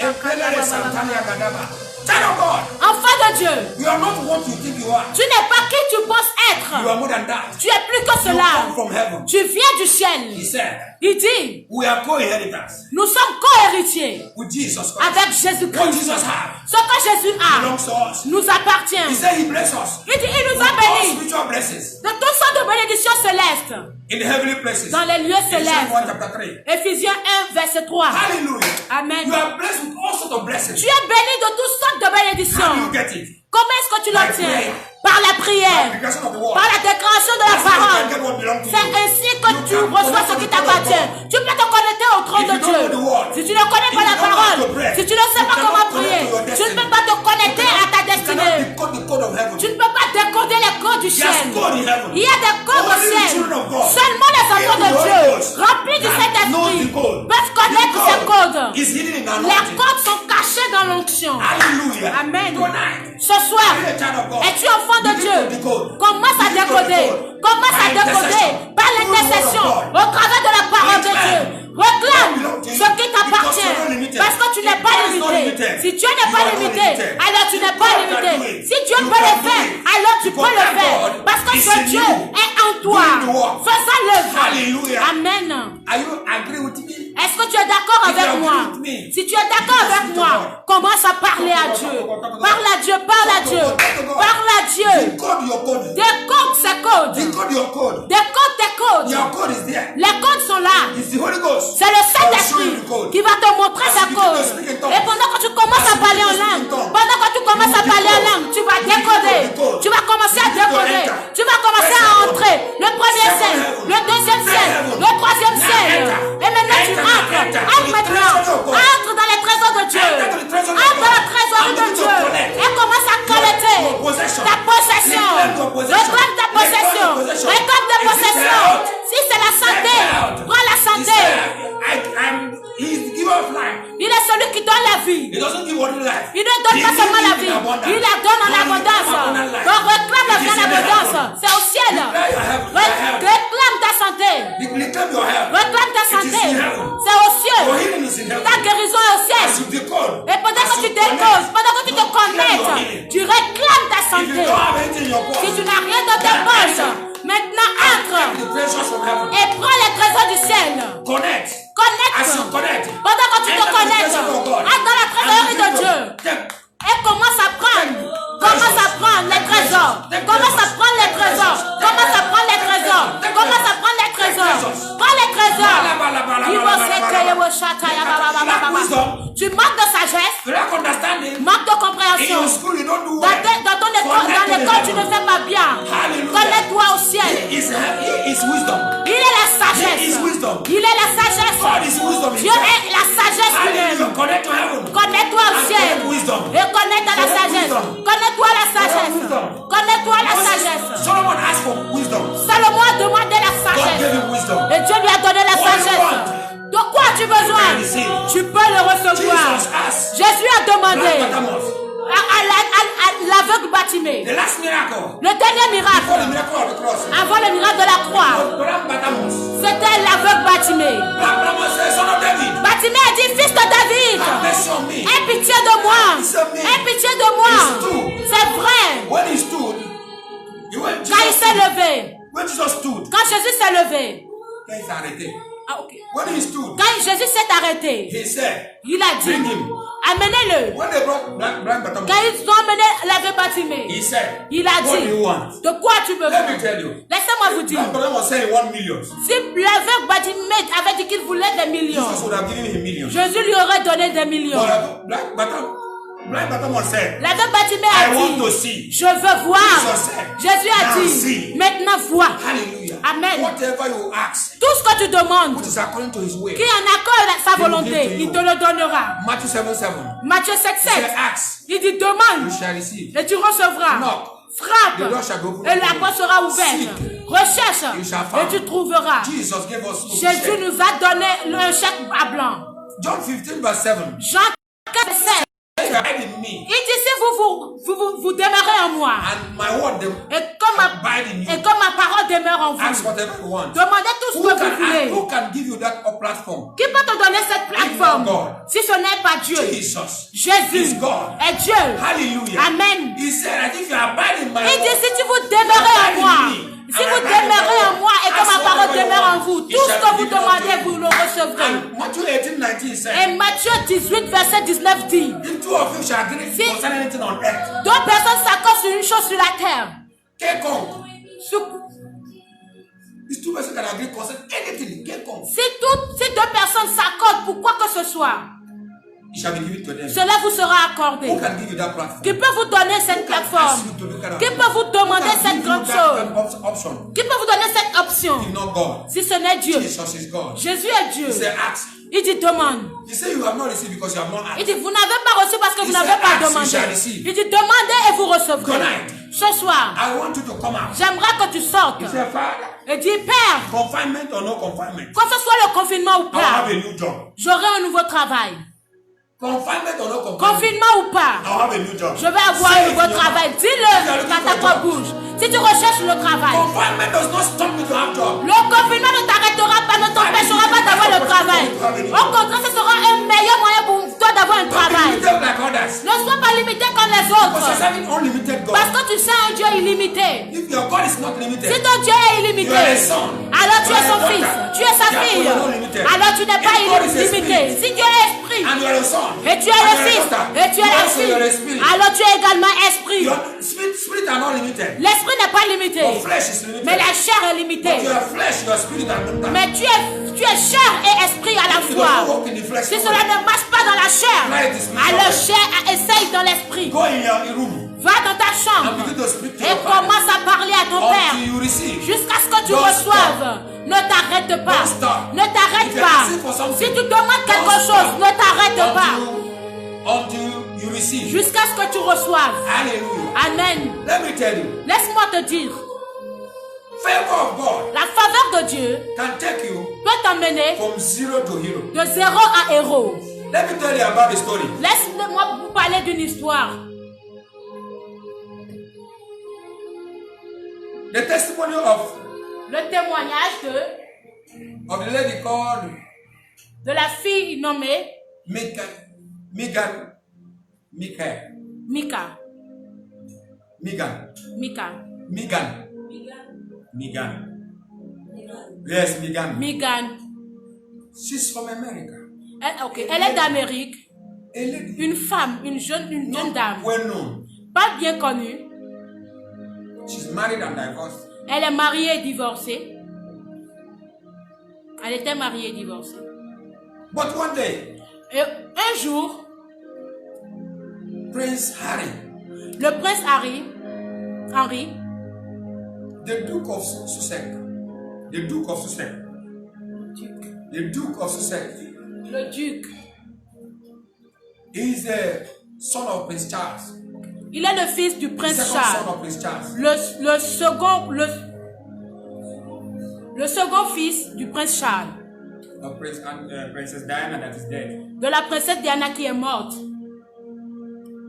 Empele Santana Gadaba. Child of God, Enfant de de Dieu. You are not what you think you are. Tu n'es pas qui tu penses You être. are more than that. Tu es plus que You cela. come from heaven. Tu viens du He ciel. said, Il dit, we are co-inheritors nous sommes co-héritiers with Jesus Christ. avec What Jésus-Christ. Jesus had Ce que Jésus a belongs to us. nous He appartient. said he blessed us Il dit, il nous with a all bénis spiritual blessings de toutes sortes de bénédictions célestes in the heavenly places. dans les lieux Ephesians 1 célestes. chapter 3. Ephésiens 1, verset 3. Hallelujah. Amen. You are blessed with all sorts of blessings. Tu es béni de toutes sortes de How do you bénédictions. get it? Comment est-ce que tu By l'obtiens? prayer. Par la prière, Because of the word. par la déclaration de la That's how you can parole. get what belongs to C'est you. ainsi que tu reçois ce qui t'appartient. Tu peux te connecter au trône If de you don't know the Dieu. word, Si tu ne connais if pas you la don't know how to parole, pray, si tu ne sais you pas cannot comment connect prier, to your tu ne destiny. peux pas te connecter à ta You cannot destinée. decode the code of heaven. Tu ne peux pas décoder les codes du ciel. There's code in heaven. Il y a des codes au Only the ciel. children of God, Seulement les enfants de in the Dieu, Holy Ghost, remplis du that Saint-Esprit, knows the code. peuvent connaître The ces code codes. is hidden in Les anointing. codes sont cachés dans l'onction. Hallelujah. Amen. Tonight, Ce soir, be a child of God. es-tu enfant de Begin Dieu? to decode. Commence à Begin to décoder. decode. Commence à By décoder intercession. par Through the word of l'intercession God. au travers de la parole de Declare Dieu. Réclame what belongs to you. ce qui t'appartient Because you're not limited. parce que tu n'es pas God is not limité. limited. Si Dieu n'est You pas are not limité, limited. alors tu n'es pas God can limité. do it. Si Dieu You peut le can do faire, it. alors tu Because peux le that faire God parce que is ce in Dieu you. est en toi. Doing the work. Faisant l'œuvre. Hallelujah. Amen. Are you agree with me? Est-ce que tu es d'accord If you avec agree moi? with me, Si tu es d'accord you can avec speak to moi, God. commence à parler à Dieu. Parle à Dieu, parle à Dieu. Parle à Dieu. Decode your code. Décode ces codes. Decode your code. Décode tes codes. Your code is there. Les codes sont là. It's the Holy Ghost. C'est le I will show Saint-Esprit you the code. qui va te montrer As sa you begin to code. speak in tongues. Et pendant que tu commences As à you parler begin en to speak langue, in tongues. pendant que tu commences à You parler en decode. langue, tu vas You décoder. decode. Tu vas commencer à You begin to décoder. enter. Tu vas commencer First à heaven. entrer. Le premier Second ciel, heaven. le deuxième Third ciel, heaven. le troisième Now ciel. enter. Et maintenant tu Enter, entres. enter. Entre The maintenant. treasure of God. Entre dans les trésors de Dieu. Enter to the treasure of Entre dans la God. trésorerie And de begin to Dieu. collect. Et commence à collecter Your possession. ta possession. Reclaim your possession. Réclame ta possession. Reclaim your possession. Réclame ta If it's possession. health, Si c'est la santé, health. prends la santé. He's the giver of life. Il est celui qui donne la vie. He doesn't give only life. Il ne donne He pas seulement la gives vie, in abundance. il la donne en God abondance. gives abundant life. Donc réclame la It vie is en in the abondance. heaven. C'est au ciel. Declare your heaven, your heaven. Réclame ta santé. Reclaim your health. Réclame ta It is santé. in heaven. C'est au Your ciel. healing is in heaven. Ta guérison est au ciel. As you decode, Et pendant as que tu you déposes, connect, pendant que tu te you claim your connectes, healing. tu réclames ta If you santé. don't have anything in your Si pocket, tu n'as rien dans tes poches, maintenant entre the treasures from heaven. et prends les trésors du ciel. Connect. Connecte. As you connect, Pendant que tu te enter the connectes, treasure of God. entre dans la trésorerie de Dieu. Take Et commence à prendre. Commence à prendre les trésors. Commence à prendre les trésors. Commence à prendre les trésors. Commence à prendre les trésors. Prends les trésors. Il va s'écrire au château. Tu manques de sagesse. you lack understanding. Manque de In compréhension. your school, you don't do Dans, well. ton école, dans l'école, tu ne fais pas bien. Hallelujah. Connecte-toi au ciel. He is wisdom. Il est la He is sagesse. wisdom. Il est la sagesse. God is wisdom. Dieu est la sagesse Hallelujah. lui-même. Connect to heaven. Connecte-toi au And ciel. connect wisdom. Et connecte à la Connect sagesse. wisdom. Connecte-toi à la sagesse. wisdom. Connecte-toi à la sagesse. Solomon asked for wisdom. Salomon a demandé la God sagesse. gave him wisdom. Et Dieu lui a donné la What do you sagesse. want? De quoi as-tu besoin? You can receive. Tu peux le recevoir. Jesus asked Jésus a demandé Blind Bartimaeus, à l'aveugle Bartimée. the last miracle Le dernier before the miracle, miracle of the cross. avant le miracle de la croix, Blind Bartimaeus. c'était l'aveugle Bartimée. Blind Bartimaeus said, Son of David, Bartimée a dit, fils de David, have mercy on me. aie pitié de moi. Aie pitié de moi. C'est vrai. When he stood, when Quand il Jesus s'est levé, when Jesus stood, quand Jésus s'est levé, quand il s'est arrêté. ah, ok. When he stood, Quand Jésus s'est arrêté, he said, il a dit, bring him. amenez-le. When they brought Blind Bartimaeus, Quand ils ont amené l'aveugle Bartimée, he said, il a what do you dit, want? de quoi tu veux Let me besoin? tell you. Laissez-moi vous dire, Blind Bartimaeus was saying 1 million. si l'aveugle Bartimée avait dit qu'il voulait des millions, Jesus would have given him millions. Jésus lui aurait donné des millions. But Blind Bartimaeus said, L'aveugle Bartimée I a want to dit, see. je veux voir. Jesus said, Jésus a now dit, see. maintenant vois. Hallelujah. Amen. Whatever you ask, Tout ce que tu demandes, which is according to his will. qui en accord avec sa He will give volonté, to il you. te le donnera. Matthew 7:7. Matthieu 7, He said, 7. ask, Il dit, you demande shall receive. et tu recevras. Knock. Frappe The door shall be opened et la unto you. porte sera ouverte. Seek. Recherche You shall et find. tu trouveras. Jesus gave us no Jésus check. nous a donné un chèque à blanc. John 15:7. Jean 15, 7. Abide in me, Il dit, si vous demeurez en moi and my word et comme abide in you. ma parole demeure en Ask vous, whatever you want. demandez tout ce que vous voulez. Who can give you that platform? Qui peut te donner cette plateforme? God. Si ce ce n'est pas Dieu, Jesus Jésus is God. est Dieu. Hallelujah. Amen. He said that if you abide in my Il dit, word, si vous demeurez en moi, si vous demeurez en moi et que ma parole demeure en vous, tout ce que vous demandez, vous le recevrez. and Matthew 18:19 said, Et Matthieu 18, verset 19 dit, if two of you shall agree Si- concerning anything on earth, deux personnes s'accordent sur une chose sur la terre. quelconque, Sur- these two persons can agree concerning anything, quelconque, Si toutes ces deux personnes s'accordent pour quoi que ce soit, it shall be given to them. cela vous sera accordé. Who can give you that platform? Qui peut vous donner cette Who can ask plateforme? you to look at Qui that? peut vous Who demander can cette give you grande that chose? option? Qui peut vous donner cette option? If not God. Si ce n'est Dieu, Jesus is God. Jésus est Dieu. He said, ask. Il dit demande. He said, you have not received because you have not Il asked. dit vous n'avez pas reçu parce que vous He n'avez said, pas ask, you demandé. shall receive. Il dit demandez et vous recevrez. Tonight. Ce soir, I want you to come out. j'aimerais que tu sortes. He said, Father, Et dis Père, confinement or no confinement, que ce soit le confinement ou I'll have pas, a new job. j'aurai un nouveau travail. Confinement or no confinement, Confinement ou pas, I'll have a new job. je vais avoir Say un it nouveau in your travail. mouth. Dis-le dans ta propre bouche. Si tu recherches le travail, Confinement does not stop me to have job. le confinement ne t'arrêtera pas, ne t'empêchera pas d'avoir le travail. Au contraire, ce sera un meilleur moyen pour toi d'avoir un Don't be travail. limited like others. Ne sois pas limité comme les Because you're autres. serving unlimited Parce God. que tu sais un Dieu illimité. If your God is not Si limited, ton Dieu est illimité, you are a son. alors tu es son You are a fils, daughter. tu es sa Therefore, fille. you are not limited. Alors tu n'es pas If God is a illimité. spirit, Si Dieu est esprit, and you are a son, et tu es and le you are a fils, daughter, et tu es you la also you are a fille, spirit. alors tu es également esprit. Your spirit are not limited. L'esprit n'est pas limité, Your flesh is limited. mais la chair est But limitée. your flesh, your spirit are limited. Mais tu es chair et esprit à la If you fois. don't walk in the flesh, Si cela ne marche pas dans la chair, Right is spiritual. alors chair essaye dans l'esprit. go in your room Va dans ta and chambre begin to speak to et your Father commence à parler à ton Père until you receive. jusqu'à ce que tu Don't reçoives. Ne t'arrête pas. Don't stop. Ne t'arrête If you're pas. asking for something, Si tu demandes quelque don't chose, stop. ne t'arrête pas. Until you receive. Jusqu'à ce que tu reçoives. Hallelujah. Amen. Let me tell you, Laisse-moi te dire, favor of God la faveur de Dieu can take you peut t'emmener from zero to hero. de zéro à héros. Let me tell you about the story. Laisse-moi vous parler d'une histoire. The testimony of Le témoignage the lady called de la fille nommée Megan. Mika. Yes, Megan. Megan. She's from America. Elle est d'Amérique. A lady. Une femme, une jeune dame. Well known. Pas bien connue. She's married and divorced. Elle est mariée et divorcée. Elle était mariée et divorcée. But one day, Et un jour, Prince Harry, le prince Henry, the Duke of Sussex, the Duke of Sussex, le duc, is the son of Prince Charles. il est le fils du prince Second son Charles. of Prince Charles. Le second fils du prince Charles. Of Princess Diana that is dead. De la princesse Diana qui est morte.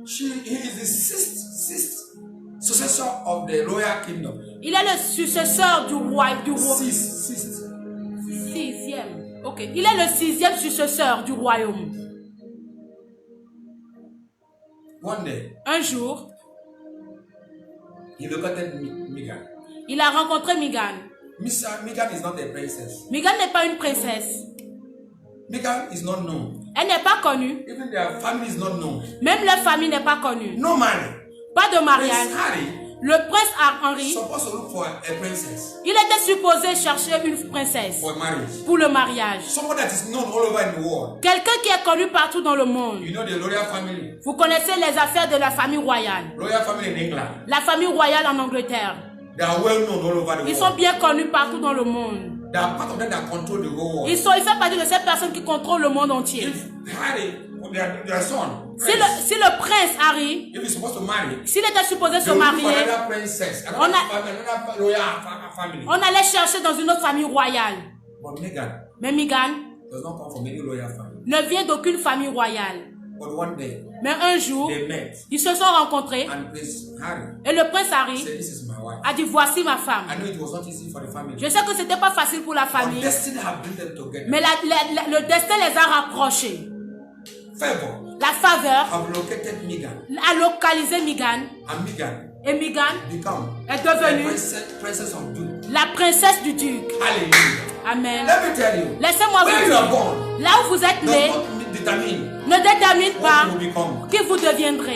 He is the sixth successor of the royal kingdom. Il est le successeur du roi. Sixth. Sixième. Ok. Il est le sixième successeur du royaume. One day, Un jour, he located Megan. il a rencontré Megan. Megan is not a princess. Megan n'est pas une princesse. Megan is not known. Elle n'est pas connue. Even their family is not known. Même leur famille n'est pas connue. No money. Pas de Prince mariage. Harry Le prince Henry, supposed to look for a princess il était supposé chercher une princesse for marriage. pour le mariage. Someone that is known all over in the world. Quelqu'un qui est connu partout dans le monde. You know the royal family. Vous connaissez les affaires de la famille royale. Royal family in England. La famille royale en Angleterre. They are well known all over the Ils world. sont bien connus partout dans le monde. They are part of them that control the whole world. Il fait partie de ces personnes qui contrôlent le monde entier. If Harry, their son, Si le prince Harry, if he's supposed to marry, s'il était supposé se they will look for marier, another princess, On a- another royal family. on allait chercher dans une autre famille royale. But Meghan Mais Meghan does not come from any royal family. ne vient d'aucune famille royale. But one day, Mais un jour, they met, ils se sont rencontrés and Prince Harry et le prince Harry said, "This is my wife." a dit voici ma femme. I know it was not easy for the family, Je sais que c'était pas facile pour la but famille, destiny have brought them together. mais le destin les a rapprochés. favor La faveur have located Megan. a localisé Megan. And Megan Et Megan become est the devenue princess of Duke. la princesse du duc. Hallelujah. Amen. Let me tell you, Laissez-moi where vous you are dire, born là où vous êtes does né not determine ne détermine pas what you become. qui vous deviendrez.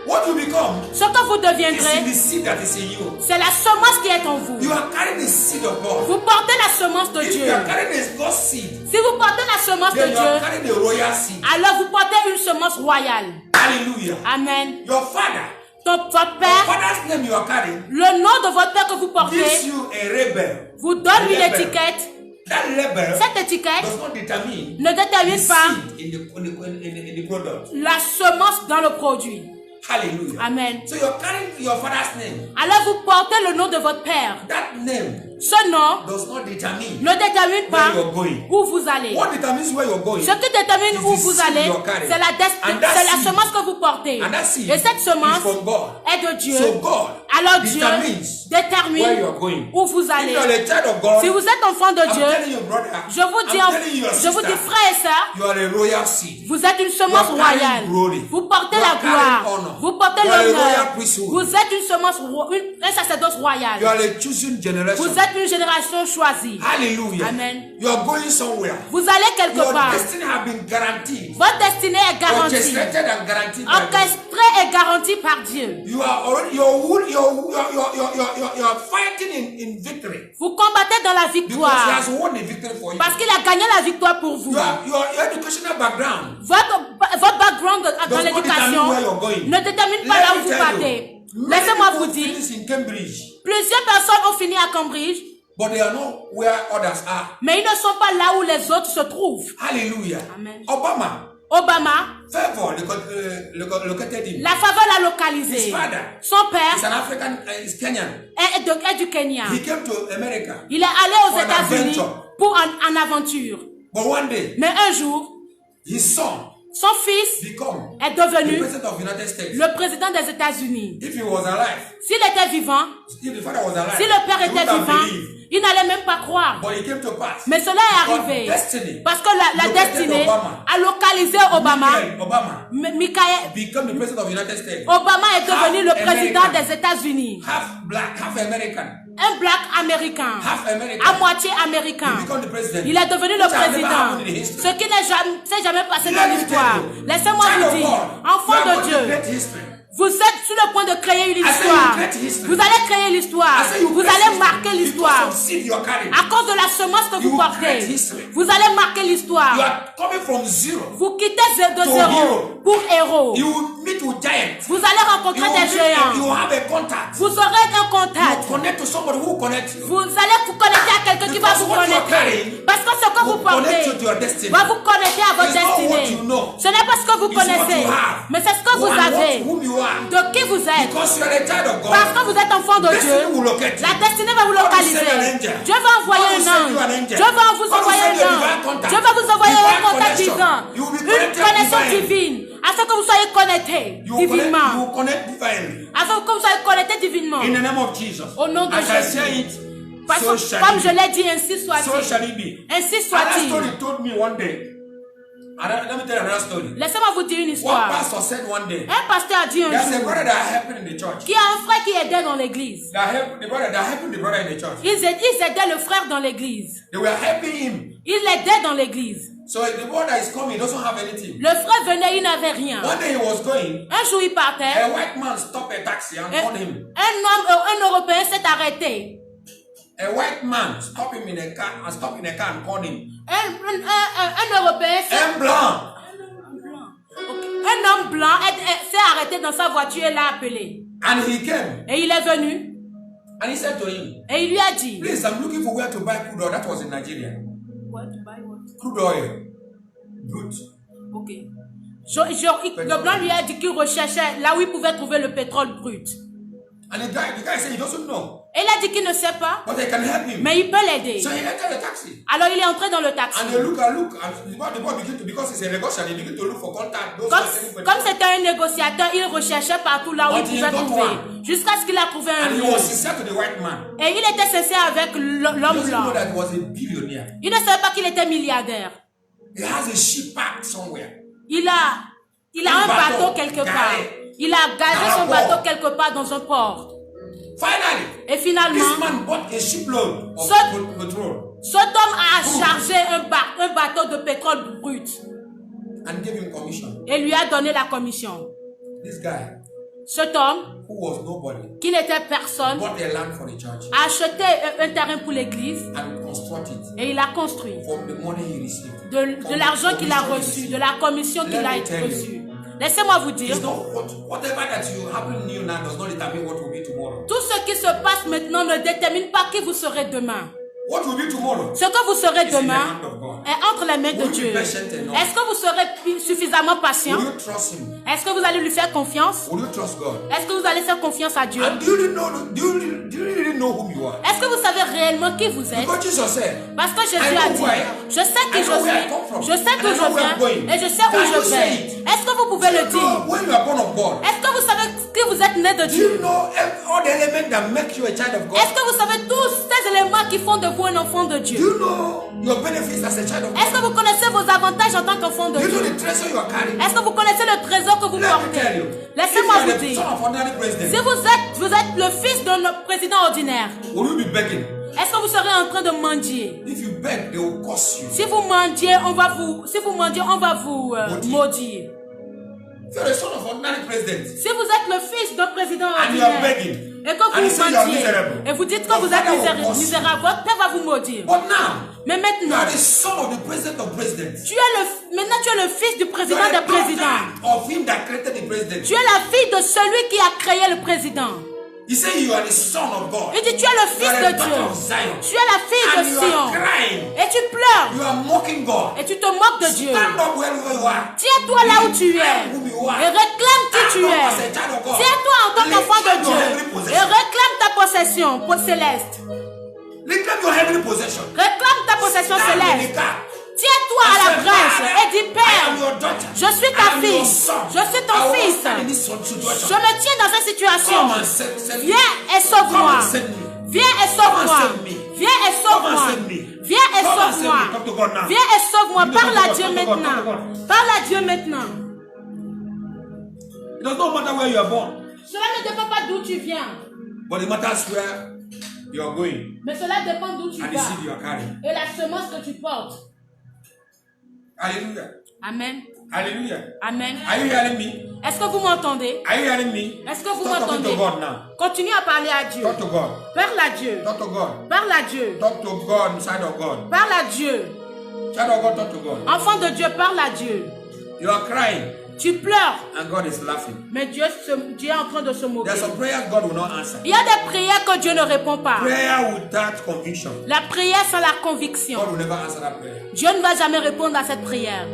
What you become Ce que vous is in deviendrez, the seed that is in you. c'est la semence qui est en vous. You are carrying the seed of God. Vous portez la semence de If Dieu. you are carrying the God's seed, Si vous portez la semence de then you are Dieu, carrying the royal seed. alors vous portez une semence royale. Hallelujah. Amen. Your father, Votre your père, father's name you are carrying, le nom de votre père que vous gives portez, you a rebel. vous donne une Rebel. étiquette. That label Cette étiquette does not determine ne the détermine pas seed in the product. la semence dans le produit. Hallelujah. Amen. So you're carrying your father's name. Alors vous portez le nom de votre père. That name Ce nom does not determine ne détermine pas where you're going. où vous allez. What determines where you're going? Ce qui détermine is où the vous seed allez, you're carrying. c'est And that c'est la seed- semence que vous portez. And that seed Et cette is semence from God. est de Dieu. So God Alors Dieu determines détermine where you're going. où vous If allez. you're a child of God, Si vous êtes enfant de I'm Dieu, telling you, brother, je vous dis, I'm telling you, your je vous dis sister, frères et sœurs, you are a royal seed. vous êtes une semence You are carrying royale. glory. Vous portez You la are carrying gloire. honor. Vous portez You are a l'honneur. royal priesthood. Vous êtes une semence, un sacerdoce You royal. are a chosen generation. Vous êtes une génération choisie. Hallelujah. Amen. You are going somewhere. Vous allez quelque Your part. destiny has been guaranteed. Votre destinée est garantie. Orchestrated and guaranteed by God. Orchestrée et garantie par Dieu. You are already you're fighting in victory Vous combattez dans la because He victoire. has won the victory for you. Parce qu'il a gagné la victoire pour vous. Your educational background Votre background dans does not l'éducation determine where you're going. ne détermine pas Let là me où vous tell partez. you, Laissez-moi many vous people dire, finish in Cambridge, plusieurs personnes ont fini à Cambridge, but they are not where others are. mais ils ne sont pas là où les autres se trouvent. Hallelujah. Amen. Obama, Obama, favor located him. la faveur l'a localisé. His father Son is père an African, is Kenyan. est du Kenya. He came to America, Il est allé aux For an États-Unis adventure. pour une aventure. but one day Mais un jour, his son son fils become est the devenu president of the United States. le président des États-Unis. If he was alive, S'il était vivant, if the father was alive, si le père he était would have vivant, believed. il n'allait même pas croire. But it came to pass. Mais cela est Because arrivé destiny parce que la located destinée Obama. a localisé Obama. Obama Michael become the president of the United States. Obama est devenu le Half président American. des États-Unis. Half black, half American. Un black américain, Half American. à moitié américain. He become the president. Il est devenu le Which has never président. happened in history. Ce qui s'est jamais passé Let dans me l'histoire. tell you, Laissez-moi child vous of dire, God, you enfant are de going to Dieu, create history. vous êtes sur le point de créer une I say you histoire. create history. Vous allez créer l'histoire. I say you Vous create allez history. marquer l'histoire. Because of seed you are carrying. À cause de la semence que vous You create portez, history. vous allez marquer You l'histoire. are coming from zero. Vous quittez de To zéro hero. pour héros. You will meet with giants. Vous allez rencontrer des You géants. have a contact. Vous aurez un You contact. connect to somebody who connects you. Vous allez vous connecter à quelqu'un qui va Because vous what you are connecter. carrying Parce que ce que vous will connect you portez to your destiny. va vous connecter à votre It's not what destinée. you know. Ce n'est pas ce que vous It's what connaissez, you have. mais c'est ce que vous And avez. whom you are. De qui vous êtes. Because you are a child of God. Parce que vous êtes enfant de Destiny Dieu, will locate you. la destinée va vous God will localiser. send an angel. Dieu va envoyer God will un send you an ange. angel. Dieu va vous God will envoyer send you a un divine ange. contact. Dieu va vous envoyer Divine un contact connection. divin. You will be Une connected connexion divinely. divine. Afin que vous soyez connectés You will divinement. connect divinely. Afin que vous soyez connectés divinement. In the name of Jesus. Au nom de As I Jésus. say it, Parce so que, shall comme it je be. l'ai dit, ainsi So soit-il. shall it be. Ainsi Another soit-il. story told me one day. Let me tell you another story. Laissez-moi vous dire une One histoire. pastor said one day, Un pasteur a dit un there's a jour brother that helped in the church. qu'il y a un frère qui aidait dans l'église. That helped the brother in the church. Ils aidaient le frère dans l'église. They were helping him. Ils l'aidaient dans l'église. So the brother is coming, he doesn't have anything. Le frère venait, il n'avait rien. One day he was going, Un jour, il partait. a white man stopped a taxi and called him. Un Européen s'est arrêté. A white man stopped him in a car and called him. Un Européen Un blanc. un homme blanc s'est arrêté dans sa voiture et l'a appelé. And he came Et il est venu. and he said to him, Et il lui a dit. please, I'm looking for where to buy crude oil. That was in Nigeria. Crude oil. Good. Ok. Le blanc lui a dit qu'il recherchait là où il pouvait trouver le pétrole brut. And the guy said he doesn't know, Et il a dit qu'il ne sait pas, but they can help him. mais il peut l'aider. So he entered the taxi. Alors il est entré dans le taxi. And they look, and the boy begin to, because he's a negotiator, he begin to look for contact. Those who are selling petrol. Comme c'était un négociateur, il recherchait partout là où il Until he pouvait got trouver. one. Jusqu'à ce qu'il a trouvé un And he lieu. was sincere to the white man. Et il était sincère avec He l'homme doesn't know blanc. that he was a billionaire. Il ne savait pas qu'il était milliardaire. He has a ship parked somewhere. Il a un bateau quelque part. Il a garé son bateau quelque part dans un port. Finally, Et finalement, this man bought a shipload of petrol cet homme a chargé un bateau de pétrole brut and gave him commission. et lui a donné la commission. This guy, Cet homme, who was nobody, qui n'était personne, bought a land for the church a acheté un terrain pour l'église and constructed it et il a construit from the money he received. de l'argent qu'il a reçu, de la commission qu'il a reçue. Laissez-moi vous dire, It's not whatever that you happen new now does not determine what will be tomorrow. tout ce qui se passe maintenant ne détermine pas qui vous serez demain. What will be tomorrow? Ce que vous serez Is in the demain hand of God. est entre les mains de Will you Dieu. be patient enough? Est-ce que vous serez suffisamment patient? Will you trust him? Est-ce que vous allez lui faire confiance? Will you trust God? Est-ce que vous allez faire confiance à Dieu? And do you really know whom you are? Est-ce que vous savez réellement qui vous êtes? Because Jesus said, Parce que Jésus I a know dit, who I am. je sais qui I je know where I suis, come from. je sais And d'où I know je where I'm viens going. et je sais où Can je you say vais. it? Est-ce que vous pouvez Do le you know dire? when you are born of God? Est-ce que vous savez que vous êtes né de Do you Dieu? know all the elements that make you a child of God? Est-ce que vous savez tous ces éléments qui font de vous un enfant de Do Dieu? you know your benefits as a child of Est-ce que God? vous connaissez vos avantages en tant qu'enfant de Do you know Dieu? the treasure you are carrying? Est-ce que vous connaissez le trésor que vous Let me portez? tell you. Laissez-moi If you vous are the dire. son of ordinary Si president, vous êtes le fils d'un président ordinaire, will you be begging? est-ce que vous serez en train de mendier? If you beg, they will curse you. Si vous mendiez, on va vous maudire. If you are the son of ordinary president Si vous êtes le fils d'un président and you are ordinaire begging, et que and you vous say you are mendiez miserable, et vous dites que your vous êtes father will curse you. misérable, votre père va vous maudire. But now, Mais you maintenant, are the son of the president of presidents. tu es le fils du You président are des the présidents. daughter of him that created the president. Tu es la fille de celui qui a créé le président. He said you are the son of God. Il dit, tu es le You fils are de the daughter Dieu. of Zion. Tu es la fille And de you Sion. are crying. Et tu pleures. You are mocking God. Et tu te moques de Dieu. Stand up wherever you are. Tiens-toi là où tu es. Reclaim whom you are. Et réclame qui tu Stand up es. as a child of God. Tiens-toi en tant qu'enfant de Reclaim your Dieu. heavenly Et possession. réclame ta possession céleste. Reclaim your heavenly possession. Réclame ta possession Stand in the céleste. gap. Tiens-toi à la brèche et dis, I am Père, your daughter. je suis I ta am fille. your son. Je suis ton I will fils. stand in this Je situation. me tiens dans cette situation. Come and save me. Viens et sauve-moi. Come and save me. Viens et sauve-moi. Come and save me. Viens et sauve-moi. Come and save me. Viens et Come and save sauve-moi. me. Talk to God now. Viens et sauve-moi. You Parle talk à to Dieu God, talk to God, maintenant. talk to God. Parle à Dieu maintenant. It does not matter where you are born, Cela ne dépend pas d'où tu viens, but it matters where you are going mais cela dépend d'où tu and the vas seed you are carrying. et la semence que tu portes. Hallelujah. Amen. Hallelujah. Amen. Are you hearing me? Est-ce que vous m'entendez? Are you hearing me? Est-ce que vous Start talking m'entendez? to God now. Continue à parler à Dieu. Talk to God. Parle à Dieu. Talk to God. Parle à Dieu. Talk to God inside of God. Parle à Dieu. Child of God, talk to God. Enfant de Dieu, parle à Dieu. You are crying Tu pleures, and God is laughing. mais Dieu est en train de se moquer. There are some prayers God will not answer. Il y a des prières que Dieu ne répond pas. Prayer without conviction. La prière sans la conviction. God will never answer that prayer. Dieu ne va jamais répondre à cette prière.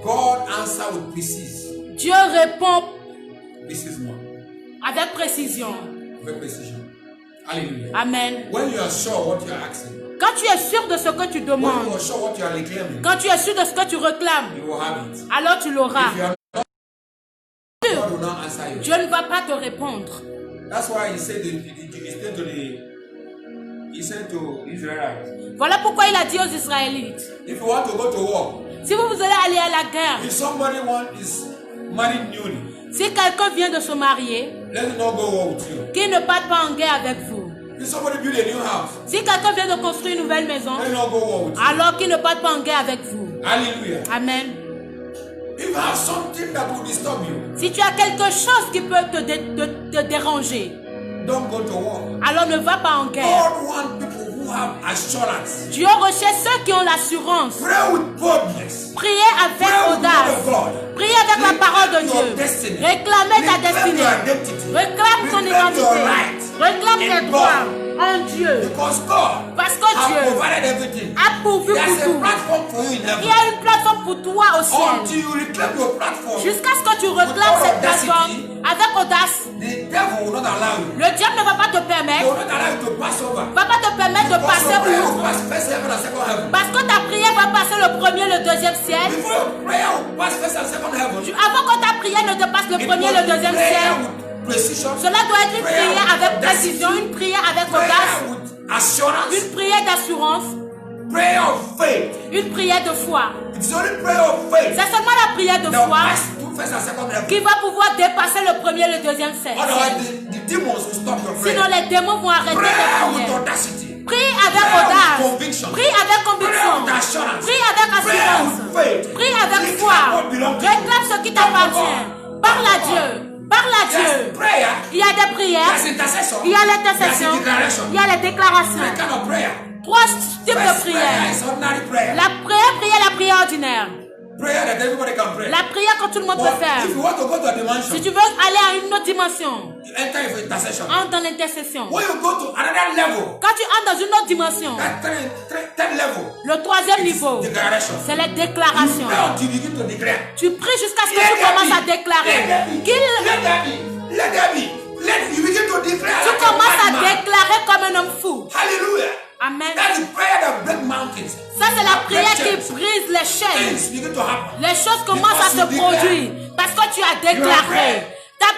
God answer with precision. Dieu répond Precision. avec précision. With precision. Hallelujah. Amen. When you are sure what you are asking, Quand tu es sûr de ce que tu when you demandes, are sure what you are reclaiming, quand tu es sûr de ce que tu réclames, you will have it. alors tu l'auras. If you are not, God will not answer you. Dieu ne va pas te répondre. That's why he said he said to Israelites, Voilà pourquoi il a dit aux Israélites, if you want to go to war, si vous allez aller à la guerre, if somebody is married newly, si quelqu'un vient de se marier, let him not go war with you. qu'il ne parte pas en guerre avec vous. If somebody build a new house, Si quelqu'un vient de construire une nouvelle maison, let him not go war with you. alors qu'il ne parte pas en guerre avec vous. Hallelujah. Amen. If you have something that will disturb you, Si tu as quelque chose qui peut te déranger, don't go to war. alors ne va pas en guerre. God wants people who have assurance. Dieu recherche ceux qui ont l'assurance. Pray with boldness. Priez avec Pray with the word audace. of God. Priez avec la parole de Reclaim your Dieu. destiny. Réclamez ta Reclaim destinée. your identity. Réclame ton Reclaim identité. your right Réclame in tes droits God. en Dieu. Because God Parce que has Dieu provided everything. a pourvu pour There's a tout. platform for you in Il heaven. y a une plateforme pour toi au Until ciel. you reclaim your platform, Jusqu'à ce que tu réclames cette plateforme avec audace. the devil will not allow you. Le diable ne va pas te He permettre, will not allow you to pass over. va pas te permettre de Because passer your prayer will outre. pass first heaven and second heaven. Parce que ta prière va passer le premier et le deuxième ciel. Before your prayer will pass first and second heaven, Avant que ta prière ne dépasse le it premier et must le be deuxième prayer ciel. with precision, Cela doit être une prayer prière with avec audacity, précision, une prière avec prayer audace, with assurance, une prière d'assurance, prayer of faith. Une prière de foi. It's only prayer of faith C'est seulement la prière de that foi pass to first and second level. qui va pouvoir dépasser le premier et le deuxième cercle. Otherwise, the demons will stop your prayer. Sinon, les démons vont arrêter Pray ta with prière. audacity. Prie avec Pray with audace. conviction. Prie avec conviction. Pray with assurance. Prie avec Pray assurance. with faith. Prie avec Declare foi. what belongs to you. Réclame ce qui t'appartient. Parle à Dieu. Parle à There's Dieu. prayer. Il y a des prières. There's intercession. Il y a There's l'intercession. a declaration. Il y a les déclarations. That kind of prayer. Trois types de First prayer prières. is ordinary prayer. La prière ordinaire. Prayer that everybody can pray. La prière que tout le monde peut But faire. if you want to go to a dimension, Si tu veux aller à une autre dimension, you enter into intercession. entre dans l'intercession. When you go to another level, Quand tu entres dans une autre dimension, that third level, le troisième niveau, declaration. c'est les You déclarations. pray until you begin to declare. Tu pries jusqu'à ce que Let tu there commences à be. déclarer. Let Qu'il- there be. Let there be. Let you begin to declare. Tu like a commences à madman. déclarer comme un homme fou. Hallelujah. Amen. That's the prayer that break mountains. Ça, c'est la prière qui Break chains. brise les chaînes. Things begin to happen. Les choses commencent à se Because you declare. produire. Parce que tu as déclaré.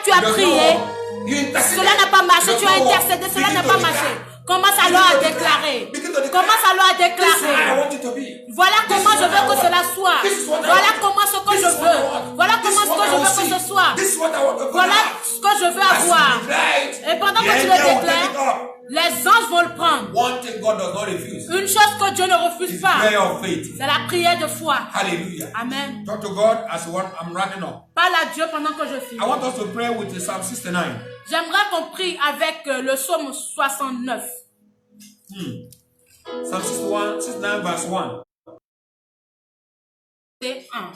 Tu as You prié. know, you interceded. Cela n'a pas marché. You Tu as know, intercédé. Cela begin n'a to pas declare. marché. Commence alors à déclarer. Commence alors à This is how I déclarer. want it to be. Voilà comment je veux que cela soit. This is what I Voilà want. comment ce que This je is what I veux. want. Voilà This comment is ce what que I je will veux que see. ce soit. This is what I want to Voilà have. ce que je veux As you avoir. declare it, Et pendant the que tu le angel will take it déclares, up. les anges vont le prendre. One thing God does not refuse Une chose que Dieu ne refuse is pas, prayer of faith. c'est la prière de foi. Hallelujah. Amen. Talk to God as one. I'm running up. Parle à Dieu pendant que je finis. I want us to pray with the Psalm 69. J'aimerais qu'on prie avec le psaume 69. Psalm 69 verse 1. C'est 1.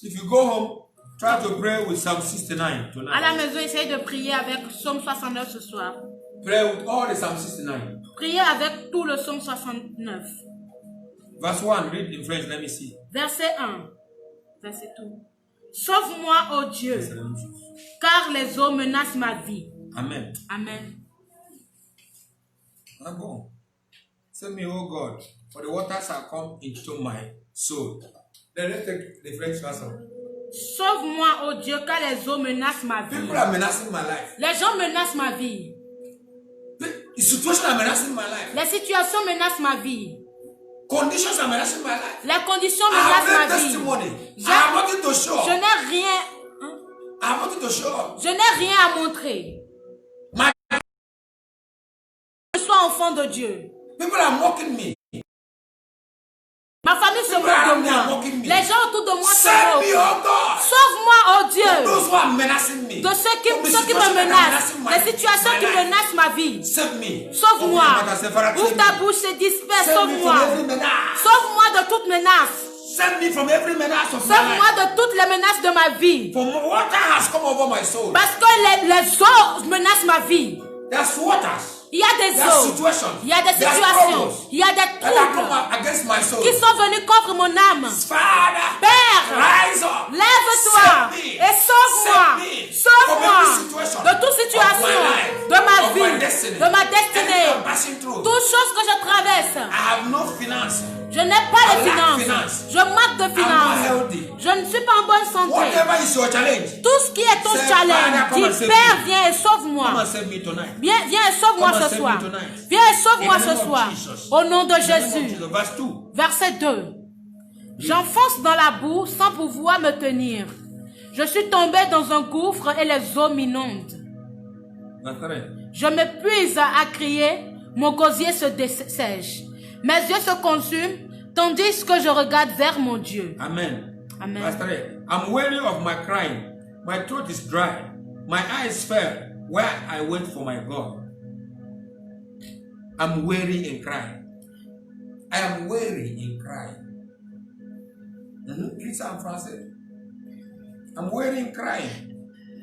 If you go home, try to pray with Psalm 69 À tonight. la maison, essayez de prier avec psaume 69 ce soir. Pray with all the Psalm 69. Priez avec tout le psaume 69. Verse 1, read in French, let me see. Verset 1. Verset 2. Sauve-moi, ô Dieu, C'est la même chose. car les eaux menacent ma vie. Amen. Amen. Ah bon. Save me, oh God, for the waters have come into my soul. Then let's take the French version. Sauve-moi, ô Dieu, car les eaux menacent ma vie. People are menacing my life. Les gens menacent ma vie. The situation are menacing my life. Les situations menacent ma vie. Conditions are menacing my life. Les conditions I have menacent no ma vie. testimony. I Je- have nothing to show. Je n'ai rien. I have nothing to show. Je n'ai rien à montrer. My Je sois enfant de Dieu. people are mocking me. Ma famille se moque de moi. Les gens autour de moi se Save me, moquent. oh God. Sauve-moi, oh Dieu, Those who are menacing me. de ceux qui From the me situation that are menacent. menacing my- Les situations my qui life. menacent ma vie. Save me. Sauve-moi. Open your mouth and say, Father, Ouvre save ta me. bouche et disperse. Save me from Sauve-moi. every menace. Sauve-moi de toute menace. Save me from every menace of my Sauve-moi life. de toutes les menaces de ma vie. For water has come over my soul. Parce que les eaux menacent ma vie. There's waters. Il y a des There's eaux. situations. Il y a des There's situations. troubles Il y a des that have come troubles against my soul. qui sont venus contre mon âme. Father, Père, rise up. lève-toi Save me. et sauve-moi. Save me Sauve-moi from every situation de toute of situation my life, de ma of vie, my destiny. de ma Anything destinée. I'm passing through. Toutes choses que je traverse. I have no finance. Je n'ai pas I de lack finances. finance. Je manque de I'm not finances. healthy. Je ne suis pas en bonne santé. Whatever is your challenge, Tout ce qui est ton Say, challenge, Father, come and dis save Père, me. viens et come sauve-moi. and save me tonight. Viens et sauve-moi Come and ce save soir. me tonight. Viens et sauve-moi In the name ce of soir. Jesus. Au nom de In the name of Jésus. Jesus. Verse 2. Verset 2. J'enfonce dans la boue sans pouvoir me tenir. Je suis tombé dans un gouffre et les eaux m'inondent. Verse 3. Je m'épuise à crier, mon gosier se dessèche. Mes yeux se consument, tandis que je regarde vers mon Dieu. Amen. Amen. Verse 3. I'm weary of my crying. My throat is dry. My eyes fail where I wait for my God. I'm weary in crying. I am weary in crying. Read ça en français. I'm weary in crying.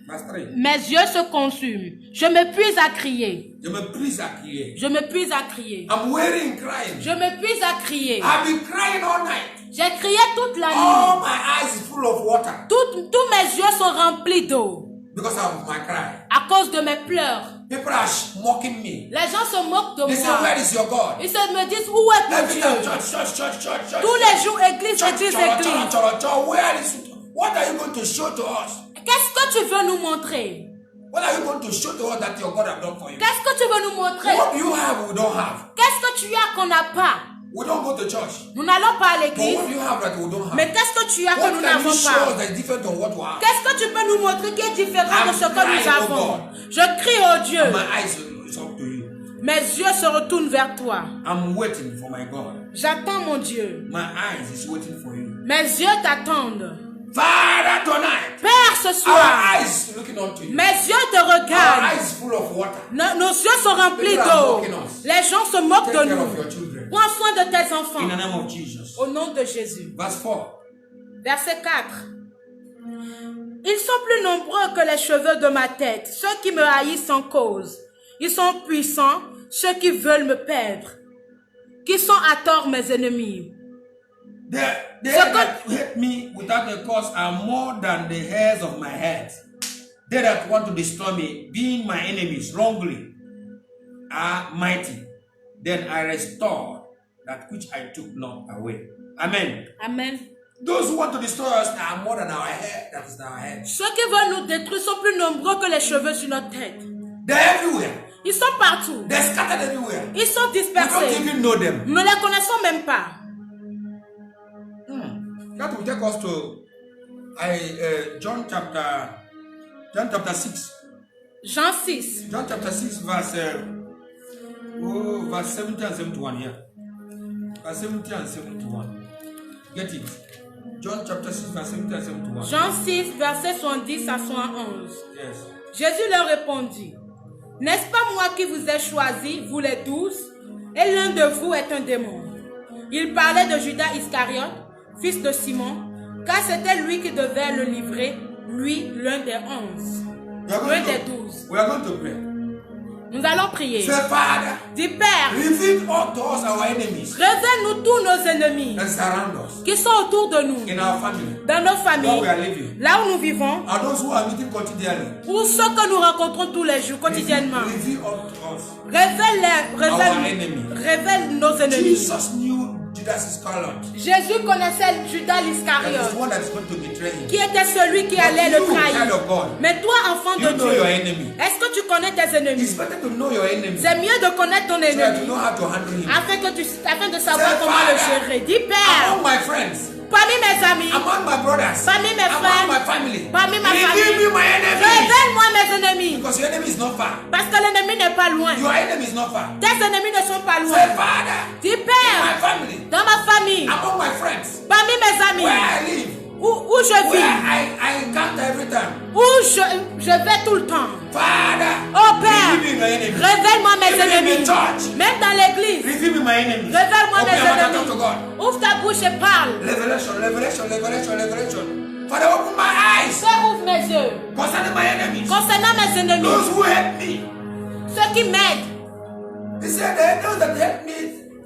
Verse 3. Mes yeux se consument. Je m'épuise à crier. Je me prise à crier. Je m'épuise à crier. I'm weary in crying. Je m'épuise à crier. I've been crying all night. J'ai crié toute la All nuit. my eyes is full of water Tous mes yeux sont remplis d'eau because of my cry. à cause de mes pleurs. People are mocking me. Les gens se moquent de They say, moi. where is your God? Ils me disent, où est ton Every time, Dieu? church. Tous les jours, église, Church, église, church, église. church. Where is it? What are you going to show to us? Qu'est-ce que tu veux nous montrer? What are you going to show to us that your God has done for you? Qu'est-ce que tu veux nous montrer? What do you have we don't have? Qu'est-ce que tu as qu'on n'a pas? We don't go to church. Nous n'allons pas à But l'église. what do you have that we don't have? Mais qu'est-ce que tu as que What nous can you n'avons show pas? us that is different from what we have? Qu'est-ce que tu peux nous montrer qui est différent de ce que crying, nous oh avons? God. Je crie au Dieu. My eyes is up to you. Mes yeux se retournent vers toi. I'm waiting for my God. J'attends mon Dieu. My eyes is waiting for you. Mes yeux t'attendent. Father, tonight, Père, ce our soir, eyes looking unto you. mes yeux te Our regardent. eyes full of water. Nos yeux sont remplis People are d'eau. mocking us. Les gens se moquent Take de care of nous. your children. Prends soin de tes In the enfants. name of Jesus. Au nom de Jésus. Verse 4. Verset 4. Ils sont plus nombreux que les cheveux de ma tête, ceux qui me haïssent sans cause. Ils sont puissants, ceux qui veulent me perdre, qui sont à tort mes ennemis. The that hate me without a cause are more than the hairs of my head. They that want to destroy me, being my enemies wrongly, are mighty. Then I restore that which I took not away. Amen. Amen. Those who want to destroy us are more than our hair. That is our head. Ceux qui veulent nous détruire sont plus nombreux que les cheveux sur notre tête. They're everywhere. Ils sont partout. They're scattered everywhere. Ils sont We don't dispersés. even know them. Nous ne les connaissons même pas. That will take us to John chapter 6. Jean 6. John chapter 6 verse 70 and 71 here. Verse 70 and 71. Get it? John chapter 6 verse 70 and 71. Jean 6, verset 70 à 71. Yes. Jésus leur répondit, n'est-ce pas moi qui vous ai choisi, vous les 12, et l'un de vous est un démon? Il parlait de Judas Iscariote, fils de Simon, car c'était lui qui devait le livrer, lui, l'un des 11, l'un des 12. We are going to pray. Nous allons prier. Say, Father, Dis, Père, reveal unto us our enemies révèle-nous tous nos ennemis that surround us qui sont autour de nous, in our family, dans nos where familles, we are living, là où nous vivons, and those who are meeting continually. ou ceux que nous rencontrons tous les jours, quotidiennement. Reveal unto us. Révèle nos ennemis. Jesus knew Judas Iscariot. Jésus connaissait Judas That is l'Iscariote, one that is going to betray him. qui était celui qui allait But le you, trahir. child of God, Mais toi, enfant you de know your Dieu, enemy. est-ce que tu connais tes It's ennemis? better to know your enemy so C'est mieux de connaître ton that you ennemi know how to handle him. afin de savoir Say, comment le Father, gérer. Dis, Père, Among my friends, parmi mes amis, among my brothers, parmi mes among frères, my family, parmi ma reveal famille, me my enemies. révèle-moi mes ennemis. Because your enemy is not far. Parce que l'ennemi n'est pas loin. Your enemy is not far. Tes ennemis ne sont pas Say, loin. Father, Dis, my Père, family, dans ma famille, among my friends, parmi mes amis, where I live, où je where vis, I encounter every time. où je vais tout le temps. Father, Oh Père, reveal me my enemies. révèle-moi mes Even in ennemis. the church, Même dans l'église, reveal me my enemies. révèle-moi Open mes your mouth and ennemis. talk to God. Ouvre ta bouche et parle. Revelation, revelation, revelation, revelation. Father, open my eyes Père, ouvre mes yeux. concerning my enemies. Concernant mes ennemis, Those who hate me. ceux qui m'aident, He said, those that hate me,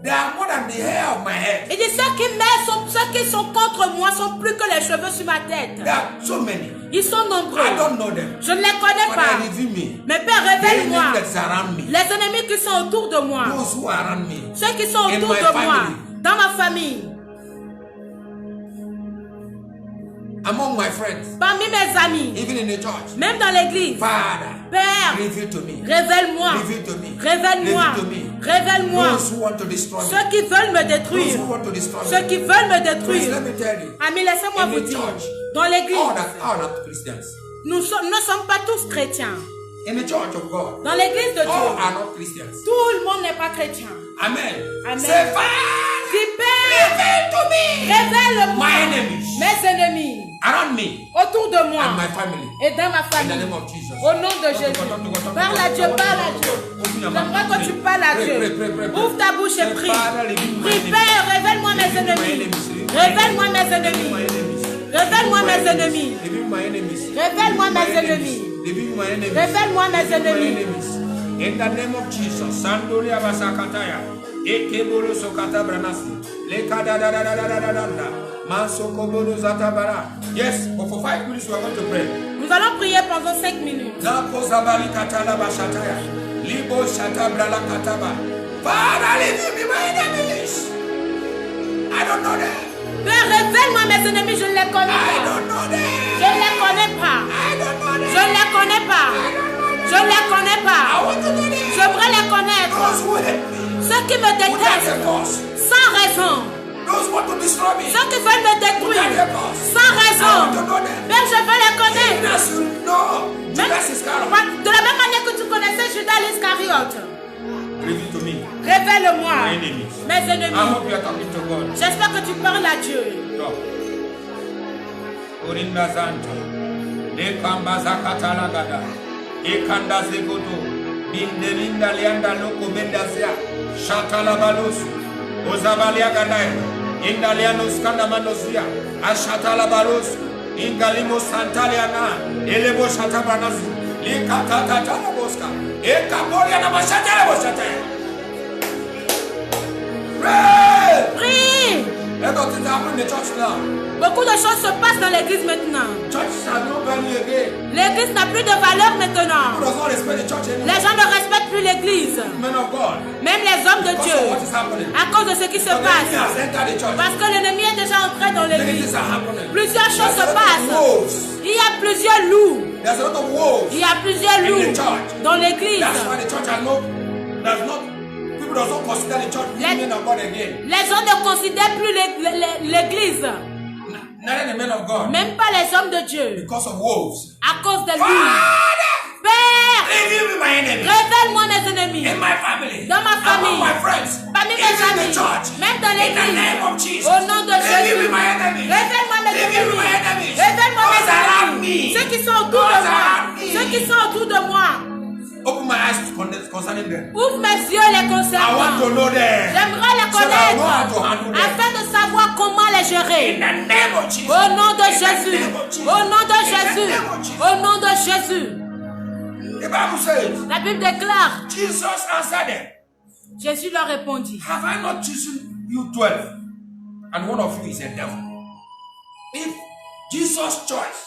they are more than the hair of my head. il dit ceux qui m'aident, ceux qui sont contre moi sont plus que les cheveux sur ma tête. There are so many. Ils sont nombreux. I don't know them. Je ne les connais Father, pas. reveal me. Mais Père, The révèle-moi enemies that surround me. les ennemis qui sont autour de moi, Those who are around me. ceux qui sont In autour my de moi, family. dans ma famille, Among my friends. parmi mes amis, Even in the church. même dans l'église. Father, Père, reveal to me. révèle-moi, Reveal to me. révèle-moi, Reveal to me. révèle-moi. Those who want to destroy me. Ceux qui veulent me Those détruire, who want to destroy me. ceux qui veulent me Please, détruire. let me tell you. Amis, laissez-moi In vous the dire, church, dans l'église, all that are not Christians. nous ne sommes pas tous chrétiens. In the church of God, Dans l'église de all Dieu, are not Christians. tout le monde n'est pas chrétien. Amen. Amen. Say, Father, Dis, Père, reveal to me révèle-moi my enemies mes ennemis around me autour de moi and my family. et dans ma In the famille. name of Jesus. Au nom de Jésus. Parle à Dieu, parle à Dieu. J'aimerais que tu parles à Dieu. Ouvre ta bouche et prie. Prie, Père, révèle-moi mes ennemis. Révèle-moi mes ennemis. Révèle-moi mes ennemis. Révèle-moi mes ennemis. Révèle-moi mes ennemis. In the name of Jesus, Sandoli Abasakataya, Ekebolo Sokata Branasi, Lekada da da da da da da da, Mansokobolo Zatabara. Yes, but for 5 minutes we are going to pray. Nous allons prier pendant 5 minutes. Nako Zabali Katala Bashataya, Libo Shatabrala Kataba. Father, leave me my enemies. I don't know them. Père, révèle-moi mes ennemis, je ne les connais I pas. don't know them. Je ne les connais pas. I don't know them. Je ne les connais pas. I don't know Je ne les connais pas. J'aimerais les connaître. Ceux qui me détestent sans raison. Ceux qui veulent me détruire sans raison. Même je veux les connaître. Même, de la même manière que tu connaissais Judas l'Iscariote. Révèle-moi mes ennemis. J'espère que tu parles à Dieu. Indalianos Kandamanosia, Ashatala Baros, Ingalimo Santaliana, Elebo Shatabanas, Likatata Bosca, Ekaboria Mashatala Bosate. Prie! Beaucoup de choses se passent dans l'église maintenant. L'église n'a plus de valeur maintenant. Les gens ne respectent plus l'église. Même les hommes de Dieu. À cause de ce qui se passe. Parce que l'ennemi est déjà entré dans l'église. Plusieurs choses se passent. Il y a plusieurs loups. Il y a plusieurs loups dans l'église. Les gens ne considèrent plus l'église. Même pas les hommes de Dieu. À cause de lui. Père, révèle-moi mes ennemis. Dans ma famille. Parmi mes amis. Même dans l'église. Au nom de Jésus. Révèle-moi mes ennemis. Révèle-moi mes ennemis. Ceux qui sont autour de moi. Ceux qui sont autour de moi. Open my eyes concerning them. Ouvre mes yeux les concernant. J'aimerais les connaître afin de savoir comment les gérer. Au nom de Jésus. Au nom de Jésus. Au nom de Jésus. La Bible déclare. Jésus leur répondit. Have I not chosen you 12? And one of you is a devil. If Jesus' choice.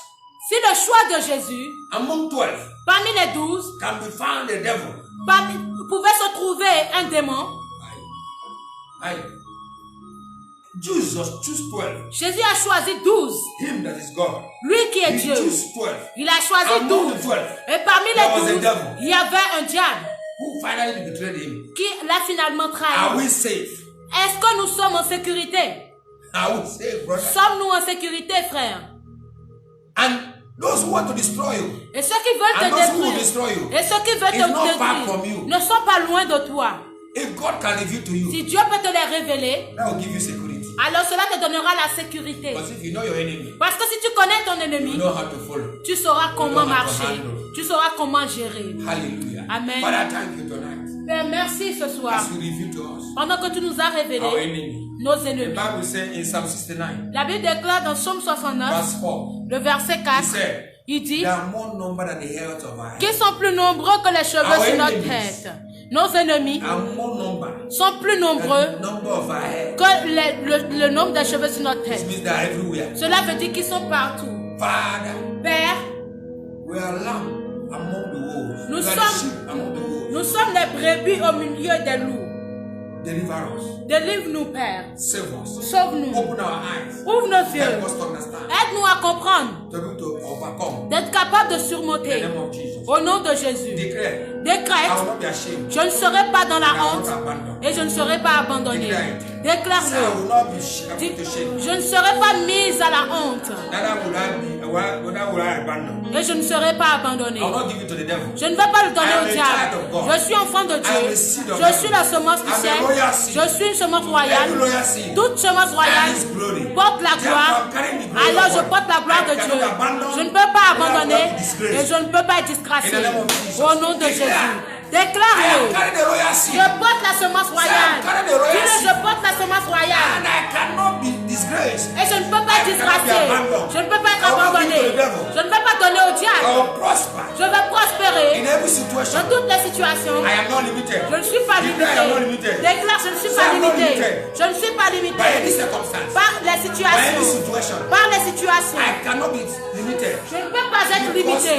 Si le choix de Jésus, among 12, parmi les 12, can be found a devil, pouvait se trouver un démon. Jesus chose 12. Jésus a choisi 12. Him that is God. Lui qui est Dieu. Il a choisi 12. Et parmi les 12, il y avait un diable who finally betrayed him. Qui l'a finalement trahi. Are we safe? Est-ce que nous sommes en sécurité? Are we safe, brother? Sommes-nous en sécurité, frère? And those who want to destroy you, et ceux qui veulent te détruire, et ceux qui veulent te détruire, ne sont pas loin de toi. If God can reveal to you, si Dieu peut te les révéler, that will give you security. Alors cela te donnera la sécurité. If you know your enemy, parce que si tu connais ton ennemi, you know how to follow. Tu sauras comment marcher, tu sauras comment gérer. Hallelujah. Amen. Father, thank you tonight. Père, merci ce soir. As you reveal to us, pendant que tu nous as révélé nos ennemis. The Bible says in Psalm 69, la Bible déclare dans Psaume 69, verse 4, le verset 4, il dit qu'ils sont plus nombreux que les cheveux sur notre tête. Nos ennemis sont plus nombreux que le nombre de cheveux sur notre tête. Cela veut dire qu'ils sont partout. Père, nous sommes les brebis au milieu des loups. Délivre-nous, Père. Sauve-nous. Ouvre nos yeux. Aide-nous à comprendre. D'être capable de surmonter. Au nom de Jésus. Décrète. Je ne serai pas dans la honte. Et je ne serai pas abandonné. Déclare-le. Je ne serai pas mise à la honte. Et je ne serai pas abandonné. Je ne vais pas le donner au diable. Je suis enfant de Dieu. Je suis la semence du ciel. Je suis une semence royale. Toute semence royale porte la gloire. Alors je porte la gloire de Dieu. Je ne peux pas abandonner et je ne peux pas être disgracié. Au nom de Jésus. Déclare-le. Je porte la semence royale. Dis-le, je porte la semence royale. Et je ne peux pas être disgracié. Je ne peux pas être abandonné. Je ne peux pas donner au diable. Je vais prospérer dans toutes les situations. Je ne suis pas limité. Déclare, je ne suis pas limité. Je ne suis pas limité par les situations. Par les situations. Je ne peux pas être limité.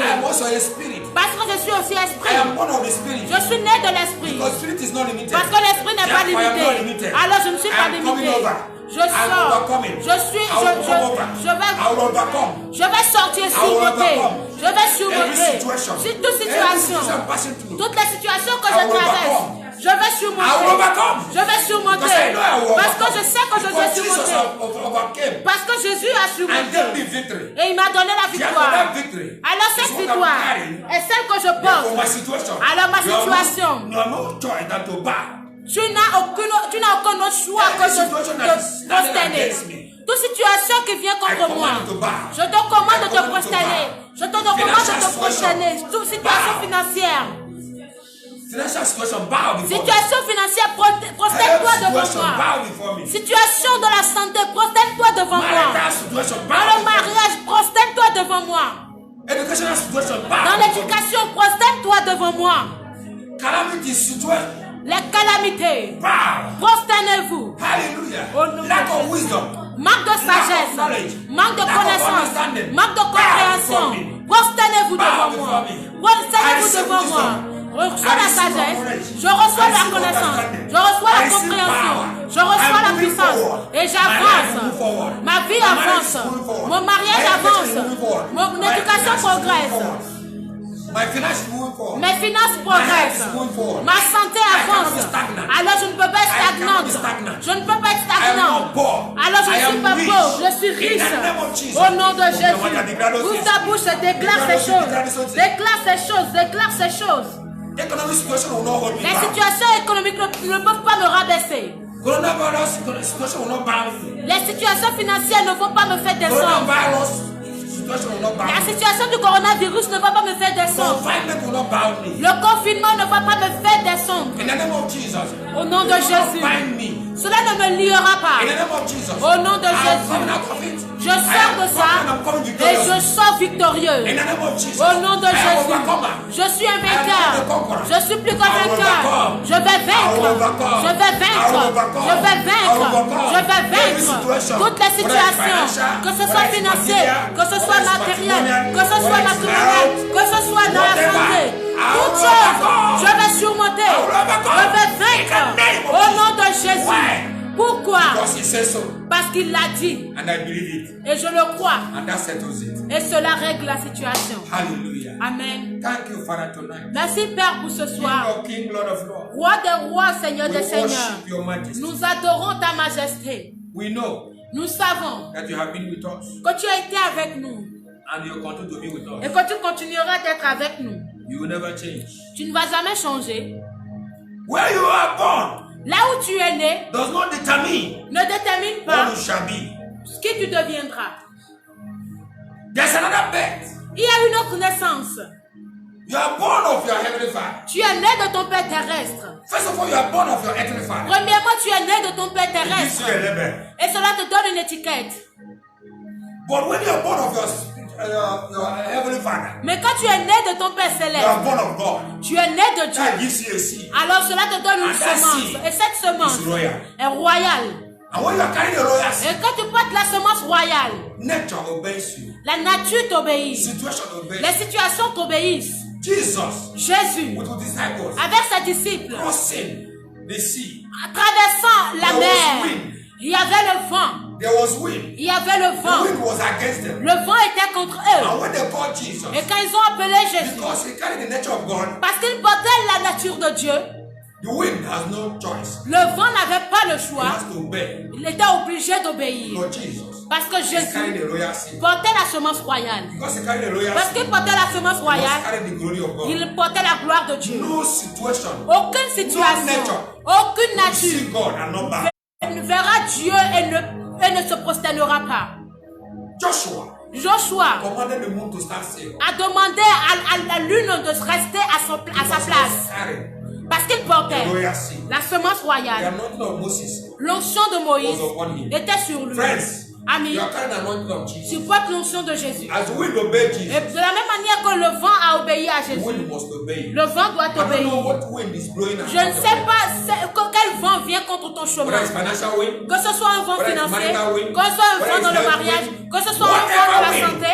Parce que je suis aussi esprit. Je suis né de l'esprit. Parce que l'esprit n'est pas limité. Alors je ne suis pas limité. Je sors. Je vais sortir surmonter. Je vais surmonter. Sur toute situation. Toutes les situations que je traverse. Je vais surmonter. Je vais surmonter. Parce que je sais que je vais surmonter. Parce que Jésus a surmonté. Et il m'a donné la victoire. Alors cette victoire est celle que je porte. Alors ma situation. Tu n'as aucun autre choix que de prosterner. Toute situation qui vient contre moi, je te commande de te prosterner. Je te commande de te prosterner. Toute situation financière. Situation financière, prosterne-toi devant moi. Situation de la santé, prosterne-toi devant moi. Dans le mariage, prosterne-toi devant moi. Dans l'éducation, prosterne-toi devant moi. Les calamités, prosternez-vous. Manque de sagesse, manque de connaissance, manque de compréhension. Prosternez-vous devant moi. Prosternez-vous devant moi. Je reçois la sagesse, je reçois la connaissance, je reçois la compréhension, je reçois la puissance et j'avance. Ma vie avance, mon mariage avance, mon éducation progresse. Mes finances progressent. Ma santé avance. Alors je ne peux pas être stagnante. Je ne peux pas être stagnante. Alors je ne suis pas pauvre. Je suis riche. Au nom de Jésus. Ouvre ta bouche et déclare ces choses. Déclare ces choses. Déclare ces choses. Les situations économiques ne peuvent pas me rabaisser. Les situations financières ne vont pas me faire descendre. La situation du coronavirus ne va pas me faire descendre. Le confinement ne va pas me faire descendre. Au nom de Jésus. Cela ne me liera pas. Au nom de Jésus. Je sors de ça et je sors victorieux. Au nom de Jésus. Je suis un vainqueur. Je suis plus qu'un vainqueur. Je vais vaincre. Je vais vaincre. Je vais vaincre. Je vais vaincre toutes les situations. Que ce soit financier, que ce soit matériel, que ce soit matériel, que ce soit dans la santé. Toutes choses, je vais surmonter. Je vais vaincre. Au nom de Jésus. Pourquoi? Parce qu'il l'a dit. Et je le crois. Et cela règle la situation. Hallelujah. Amen. Thank you, Father, tonight. Merci Père pour ce soir. King, Lord of Lords. Roi des rois, Seigneur We des seigneurs. worship your majesty. Nous adorons ta majesté. We know Nous savons that you have been with us que tu as été avec nous and you continue to be with et us. que tu continueras d'être avec nous. You will never change. Tu ne vas jamais changer. Where you are born Là où tu es né does not determine ne détermine what pas you shall be. ce qui tu deviendras. There's another birth. Il y a une autre naissance. You are born of your heavenly Father. Tu es né de ton Père terrestre. First of all, you are born of your earthly Father. Premièrement, tu es né de ton Père It gives terrestre. you a label. Et cela te donne une étiquette. But when you are born of your heavenly Father, Mais quand tu es né de ton Père you céleste, are born of God. tu es né de That Dieu. gives you a seed. Alors cela te donne une And that semence. seed Et cette semence is royal. est royale. And when you are carrying a royal seed, Et quand tu portes la semence royale, nature obeys you. la nature t'obéit. Situation obeys Les you. situations t'obéissent. Jesus, Jésus, with his disciples, avec ses disciples, crossing the sea, en traversant la There was mer, wind. il y avait le vent. there was wind. Il y avait le The vent. wind was against them. Le vent était contre eux. And when they called Jesus, Et quand ils ont appelé Jésus, because he carried the nature of God, parce qu'il portait la nature de Dieu, the wind has no choice. le vent n'avait pas le He choix. has to obey. Il était obligé d'obéir. Lord Jesus, Parce que he carried Jésus the royal seed. portait la semence royale. Because he carried the royal Parce seed, qu'il portait la semence he royale, carried the glory of God. il portait la gloire de Dieu. No situation Aucune situation, aucune will see nature God and not back. ne verra Dieu et ne se prosternera pas. Joshua Joshua commanded the moon to stand still. a demandé à la lune de rester à sa Because he place. was carrying Parce qu'il portait the royal seed. la semence The royale. anointing of Moses L'onction de Moïse was upon him. était sur lui. Friends, Amis, you are carrying the anointing of Jesus. tu portes l'onction de Jésus. As the wind obeyed Et Jesus, de la même manière que le vent a obéi à the Jésus, wind must obey you. le vent doit I don't know t'obéir. what wind is blowing Je ne sais pas quel vent vient contre ton chemin. Whether it's financial wind, Que ce soit un vent Whether it's financier, marital wind, que ce soit un whether vent it's dans le health mariage, wind, que ce soit un vent dans la whatever santé,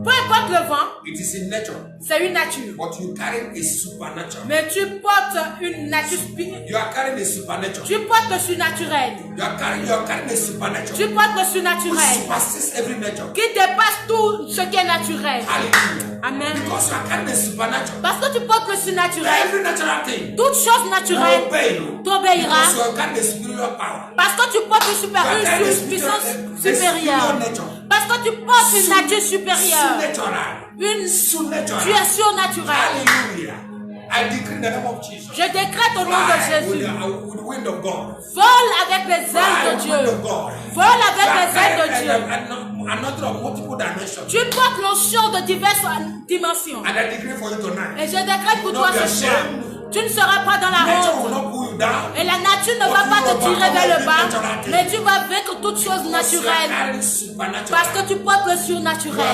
peu importe portes le vent, It is in nature. c'est une nature. But you carry a supernatural. Mais tu portes une nature spirituelle. You are carrying a supernatural. Tu portes le surnaturel. You are carrying a supernatural. Tu portes le Which surnaturel surpasses every nature. qui dépasse tout ce qui est naturel. Hallelujah. Amen. Because you are carrying a supernatural. Parce que tu portes le surnaturel, Every natural thing toute chose will naturelle obey you. t'obéira. Because you are carrying a superior power. Parce que tu portes une puissance supérieure. Parce que tu portes une nature supérieure. Tu es surnaturel. Hallelujah. I decree in the name of Jesus. Je décrète au nom de Jésus. With the wind of God. Vole avec les ailes de Dieu. Vole avec les ailes de Dieu. Another of multiple dimensions. Tu portes l'onction de diverses dimensions. And I decree for you tonight. Et je décrète pour toi ce soir. Tu ne seras pas dans la Nature will honte. not pull you down. Et la nature ne va pas te tirer vers le bas. Mais tu vas vaincre toutes choses naturelles. Parce que tu portes le surnaturel.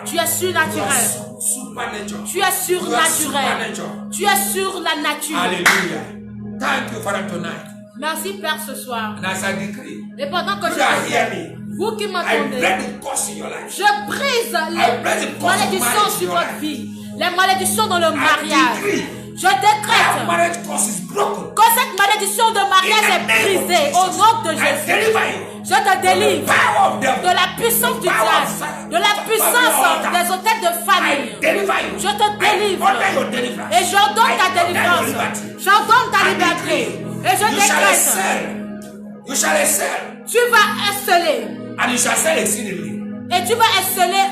Tu es surnaturel. Tu es surnaturel. Tu es sur la nature. Hallelujah. Thank you, Father, tonight. Merci Père ce soir. And as I decree, Et pendant que you are je hearing me. vous qui I m'entendez, break the curse in your life. je brise les malédictions sur votre vie. Les malédictions dans le mariage. Je That décrète marriage curse is broken. que cette malédiction de mariage est brisée au nom de I Jésus. deliver you. Je te délivre Power of devil. de la puissance du diable, de la puissance des hôtels de famille. Je te délivre et j'ordonne ta délivrance. J'ordonne ta liberté et je You shall décrète, excel. You shall excel. tu vas exceller And you shall excel exceedingly. et tu vas exceller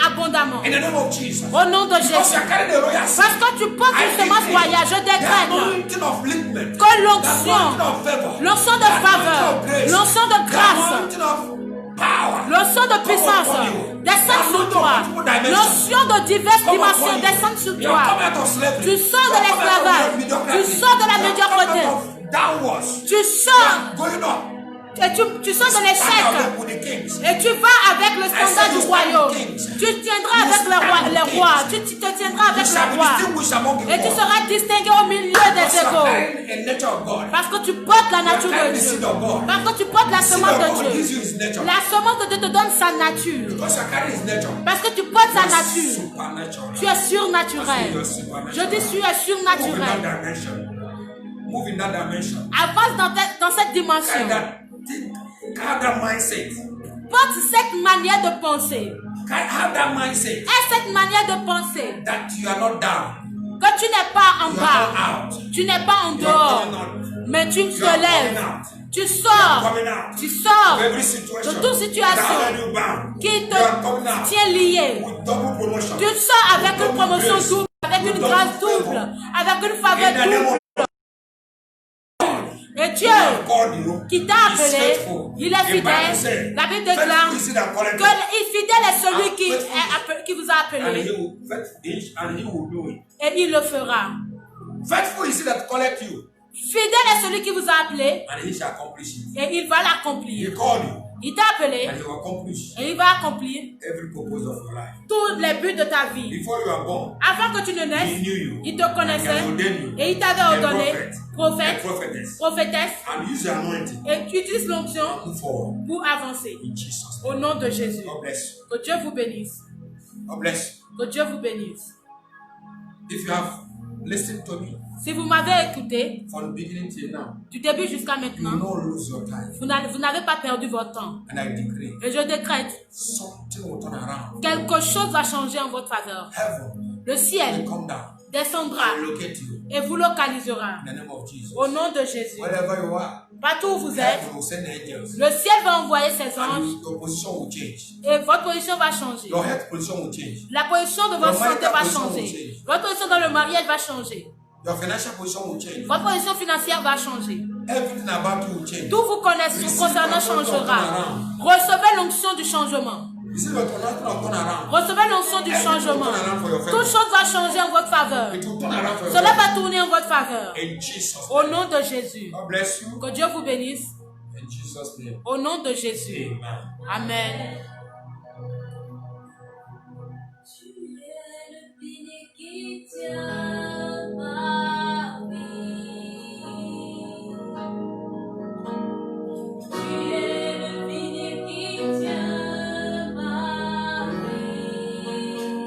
abondamment. In the name of Jesus. Au nom de Because you Jésus. are carrying the royal seed. Parce que tu portes une semence royale, je The décrète anointing of liquidity. que The l'onction, anointing of favor. l'onction de The anointing faveur, of grace. l'onction de The grâce, anointing of power. l'onction de puissance descend sur toi. L'onction de diverses dimensions descend sur You are toi. coming out of slavery. Tu sors de l'esclavage. Tu sors de la médiocrité. Downwards. Tu sors Going up. et tu sors de l'échec. Stand up with the kings. Et tu vas avec le standard du royaume. Tu tiendras avec les rois. Tu te tiendras avec You shall les be rois. distinguished among the Et tu gods. seras distingué au milieu des Because you are égaux. carrying a nature of God. Parce que tu portes la nature de Dieu. Parce que tu portes la The seed semence of de God gives Dieu. you his nature. La semence de Dieu te donne sa nature. Because you are carrying his nature. Parce que tu portes sa You are nature. supernatural. Tu es surnaturel. Je dis tu es Move in that surnaturel. dimension. Move in that dimension. Avance dans cette dimension. Have that mindset. Porte cette manière de penser. Have that mindset Et cette manière de penser. that you are not down. Que tu n'es pas en You are not bas. out. Tu n'es pas en You are dehors. coming out. Mais tu You te are coming lèves. out. Tu You are sors. coming out. Tu sors Of every situation. de toute situation that had you bound. qui You are coming te out tient lié. with double promotion. Tu sors avec une promotion double, avec une grâce double, avec une faveur In the name double. of Et Dieu God, you know, qui t'a is appelé, faithful. il est The Bible fidèle. said, La Bible déclare faithful is he that calleth que fidèle est celui Ah, qui vous a and appelé he will do it. et il le fera. Faithful is he that calleth you, Fidèle est celui qui vous a appelé and he shall accomplish it. et il va l'accomplir. He called you, Il t'a appelé and he will accomplish et il va accomplir every purpose of your life. tous les buts de ta vie. Before you are born, Avant que tu ne he naisses, knew you. il te connaissait et il t'avait A ordonné prophet, prophète, a prophetess, prophétesse and use the anointing. et tu utilises l'onction Move forward pour avancer. in Jesus' Au name. nom de Jésus. God bless you. Que Dieu vous bénisse. God bless Que Dieu vous bénisse. you. If you have listened to me Si vous m'avez écouté from the beginning till now, du début jusqu'à you will maintenant, not lose your time. vous n'avez pas perdu votre temps. And I decree Et je décrète, something will turn around. quelque chose va changer en votre faveur. Heaven Le will ciel come down descendra and locate you et vous localisera. in the name of Jesus. Au nom de Jésus. Wherever you are, Partout où vous êtes, heaven will send angels. le ciel va envoyer ses And anges your position will change. et votre position va changer. Your health position will change. La position de votre Your santé va marital position changer. will change. Votre position dans le mariage va changer. Your financial position will change. Votre position financière va changer. Everything about you will change. Tout vous connaissez concernant changera. Recevez l'onction du changement. You see, your anointing will turn around. Recevez l'onction du changement. Toute chose va changer en votre faveur. It will turn around for Cela you. va tourner en votre faveur. In Jesus' Au name. nom de Jésus. God bless you. Que Dieu vous bénisse. In Jesus' name. Au nom de Jésus. Amen. Amen. Tu es le pilier qui tient ma vie. Tu es le pilier qui tient ma vie.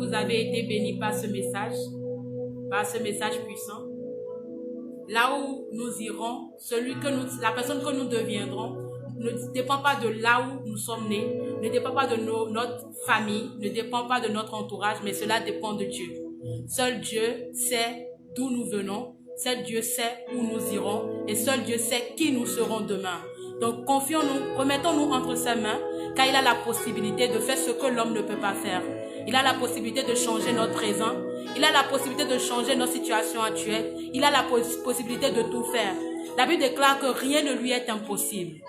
vous avez été bénis par ce message puissant. Là où nous irons, la personne que nous deviendrons ne dépend pas de là où nous sommes nés, ne dépend pas de notre famille, ne dépend pas de notre entourage, mais cela dépend de Dieu. Seul Dieu sait d'où nous venons, seul Dieu sait où nous irons et seul Dieu sait qui nous serons demain. Donc confions-nous, remettons-nous entre ses mains, car il a la possibilité de faire ce que l'homme ne peut pas faire. Il a la possibilité de changer notre présent, il a la possibilité de changer notre situation actuelle, il a la possibilité de tout faire. La Bible déclare que rien ne lui est impossible.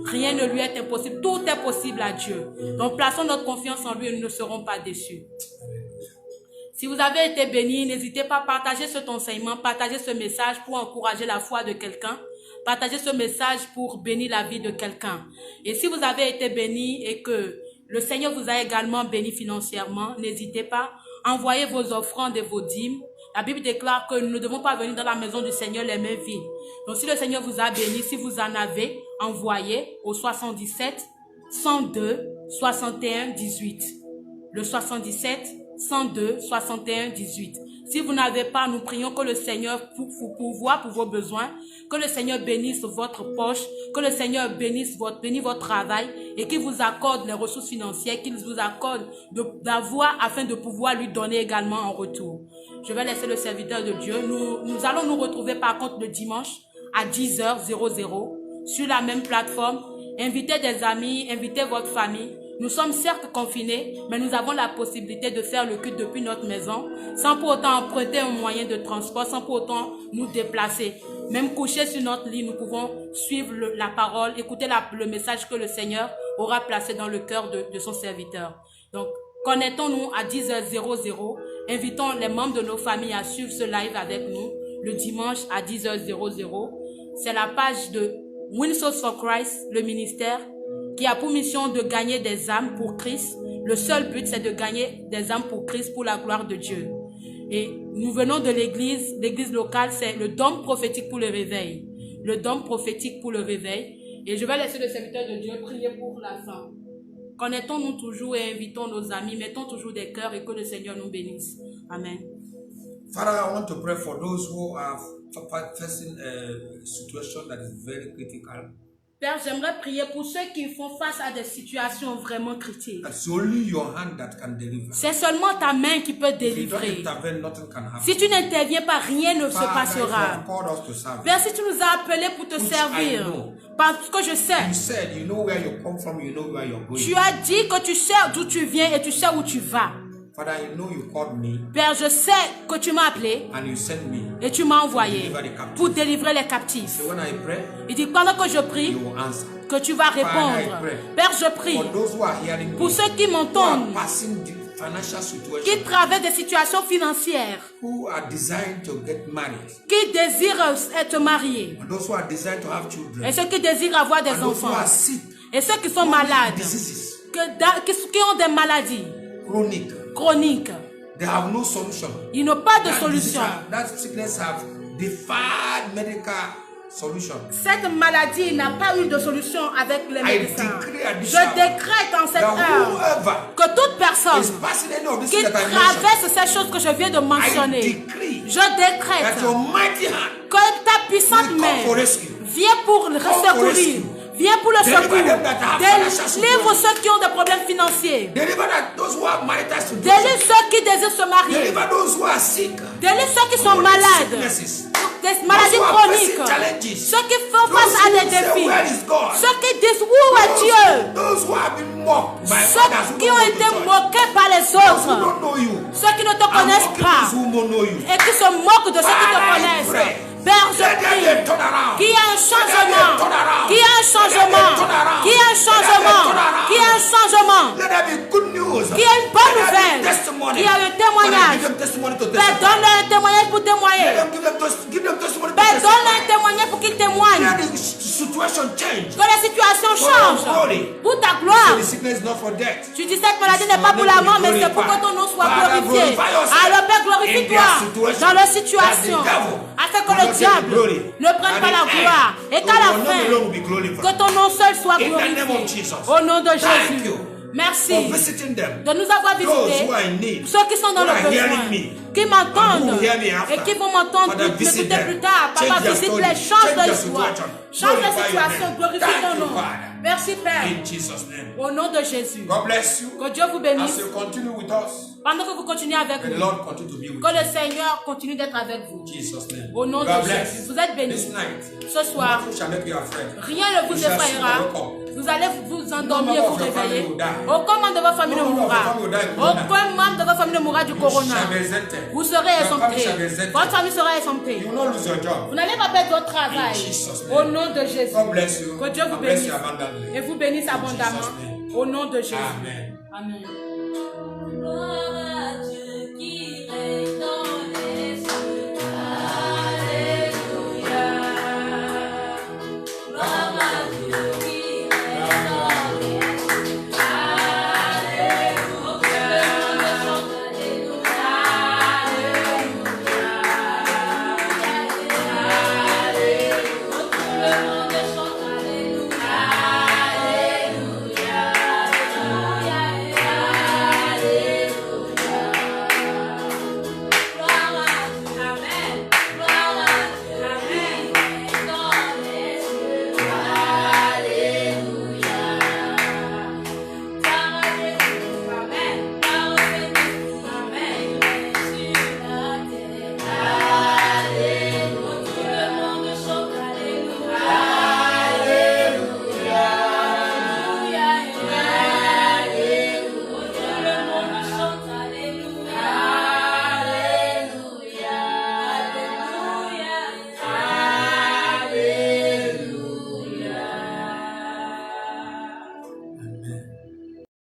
Rien ne lui est impossible. Tout est possible à Dieu. Donc plaçons notre confiance en lui et nous ne serons pas déçus. Si vous avez été bénis, n'hésitez pas à partager cet enseignement, partager ce message pour encourager la foi de quelqu'un. Partagez ce message pour bénir la vie de quelqu'un. Et si vous avez été bénis et que le Seigneur vous a également béni financièrement, n'hésitez pas à envoyer vos offrandes et vos dîmes. La Bible déclare que nous ne devons pas venir dans la maison du Seigneur les mains vides. Donc si le Seigneur vous a béni, si vous en avez, envoyez au 77 102 61 18. Le 77 102 61 18. Si vous n'avez pas, nous prions que le Seigneur pourvoie pour vos besoins, que le Seigneur bénisse votre poche, que le Seigneur bénisse votre travail et qu'il vous accorde les ressources financières, qu'il vous accorde d'avoir afin de pouvoir lui donner également en retour. Je vais laisser le serviteur de Dieu. Nous allons nous retrouver par contre le dimanche à 10h00 sur la même plateforme. Invitez des amis, invitez votre famille. Nous sommes certes confinés, mais nous avons la possibilité de faire le culte depuis notre maison, sans pour autant emprunter un moyen de transport, sans pour autant nous déplacer. Même couchés sur notre lit, nous pouvons suivre la parole, écouter le message que le Seigneur aura placé dans le cœur de son serviteur. Donc, connectons-nous à 10h00. Invitons les membres de nos familles à suivre ce live avec nous le dimanche à 10h00. C'est la page de Win Souls for Christ, le ministère, qui a pour mission de gagner des âmes pour Christ. Le seul but, c'est de gagner des âmes pour Christ, pour la gloire de Dieu. Et nous venons de l'église locale, c'est le dôme prophétique pour le réveil. Le dôme prophétique pour le réveil. Et je vais laisser le serviteur de Dieu prier pour la fin. Connectons-nous toujours et invitons nos amis, mettons toujours des cœurs et que le Seigneur nous bénisse. Amen. Father, I want to pray for those who are facing a situation that is very critical. Père, j'aimerais prier pour ceux qui font face à des situations vraiment critiques. It's only your hand that can deliver. C'est seulement ta main qui peut délivrer. Si tu n'interviens pas, rien ne se passera. Père, si tu nous as appelés pour te servir, parce que je sais, tu as dit que tu sais d'où tu viens et tu sais où tu vas. Father, I know you called me, Père, je sais que tu m'as appelé and you sent me et tu m'as envoyé pour délivrer les captifs. So when I pray, Il dit pendant que je prie, you will answer. que tu vas répondre. Père, je prie For those who are hearing pour me, ceux qui who m'entendent, are passing the financial situation, qui traversent des situations financières, who are designed to get married, qui désirent être mariés, and those who are designed to have children, et ceux qui désirent avoir des and those who enfants, are sick, et ceux qui sont malades, diseases, qui ont des maladies chroniques. they have no solution. Ils n'ont pas de That solution. disease, that sickness have defied medical solution. Cette maladie n'a pas eu de solution avec les médecins. Je Je décrète en cette heure que toute personne qui traverse ces choses que je viens de mentionner, je décrète que ta puissante main vient pour le secourir. Viens pour le secours. Délivre ceux qui ont des problèmes financiers. Deliver those who have marital situation. Délivre ceux qui désirent se marier. Deliver those who are sick. Délivre ceux qui sont malades. Des maladies chroniques. Ceux qui font face à des défis. Ceux qui disent où est Dieu. Ceux qui ont été moqués par les autres. Ceux qui ne te connaissent pas. Et qui se moquent de ceux qui te connaissent. Père, je prie qu'il y ait un changement, qu'il y ait un changement, qu'il y ait un changement, qu'il y ait un changement, qu'il y ait une bonne nouvelle, qu'il y ait un témoignage. Père, donne-leur un témoignage pour témoigner. Père, donne-leur un témoignage pour qu'ils témoignent. Que la situation change pour ta gloire. Tu dis cette maladie n'est pas pour la mort, mais c'est pour que ton nom soit glorifié. Alors Père, glorifie-toi dans leur situation, afin que le diable ne prenne pas la gloire et qu'à la fin, que ton nom seul soit glorifié. Au nom de Jésus. Merci for visiting them. de nous avoir Those visités. who are in need, Ceux qui sont dans who le are hearing besoin, me, qui m'entendent and who hear me after. et qui vont m'entendre Father, visit m'écouter them. plus tard. Papa, Change their visite story. les, change Change leur their histoire. situation. Change la Glorify your situation, name. glorifie Thank ton you, nom. Father. Merci Père. In Jesus' name. Au nom de Jésus. God bless you. Que Dieu vous As bénisse. you continue with us, Pendant que vous continuez avec may the nous. Lord continue to be with Que you. le Seigneur continue d'être avec vous. In Jesus' name. Au nom God de bless. Jésus. Vous êtes This bénis. night, Ce soir, nothing shall make you afraid. rien ne vous You shall effrayera. see the wake up. Vous allez vous endormir et No vous member of your réveiller. family will die. Aucun membre de votre famille ne No member of mourra. your family will die of corona. Aucun membre de votre famille ne mourra du corona. shall be exempted. Vous serez Your family exemptés. shall be exempted. Votre famille sera exemptée. You will not lose your job. Vous n'allez pas perdre votre travail. In Jesus' name. Au nom de Jésus. God bless you. Que Dieu vous And bless bénisse. you abundantly. Et vous bénisse In abondamment. Jesus' name. Au nom de Jésus. Amen. Amen. Gloire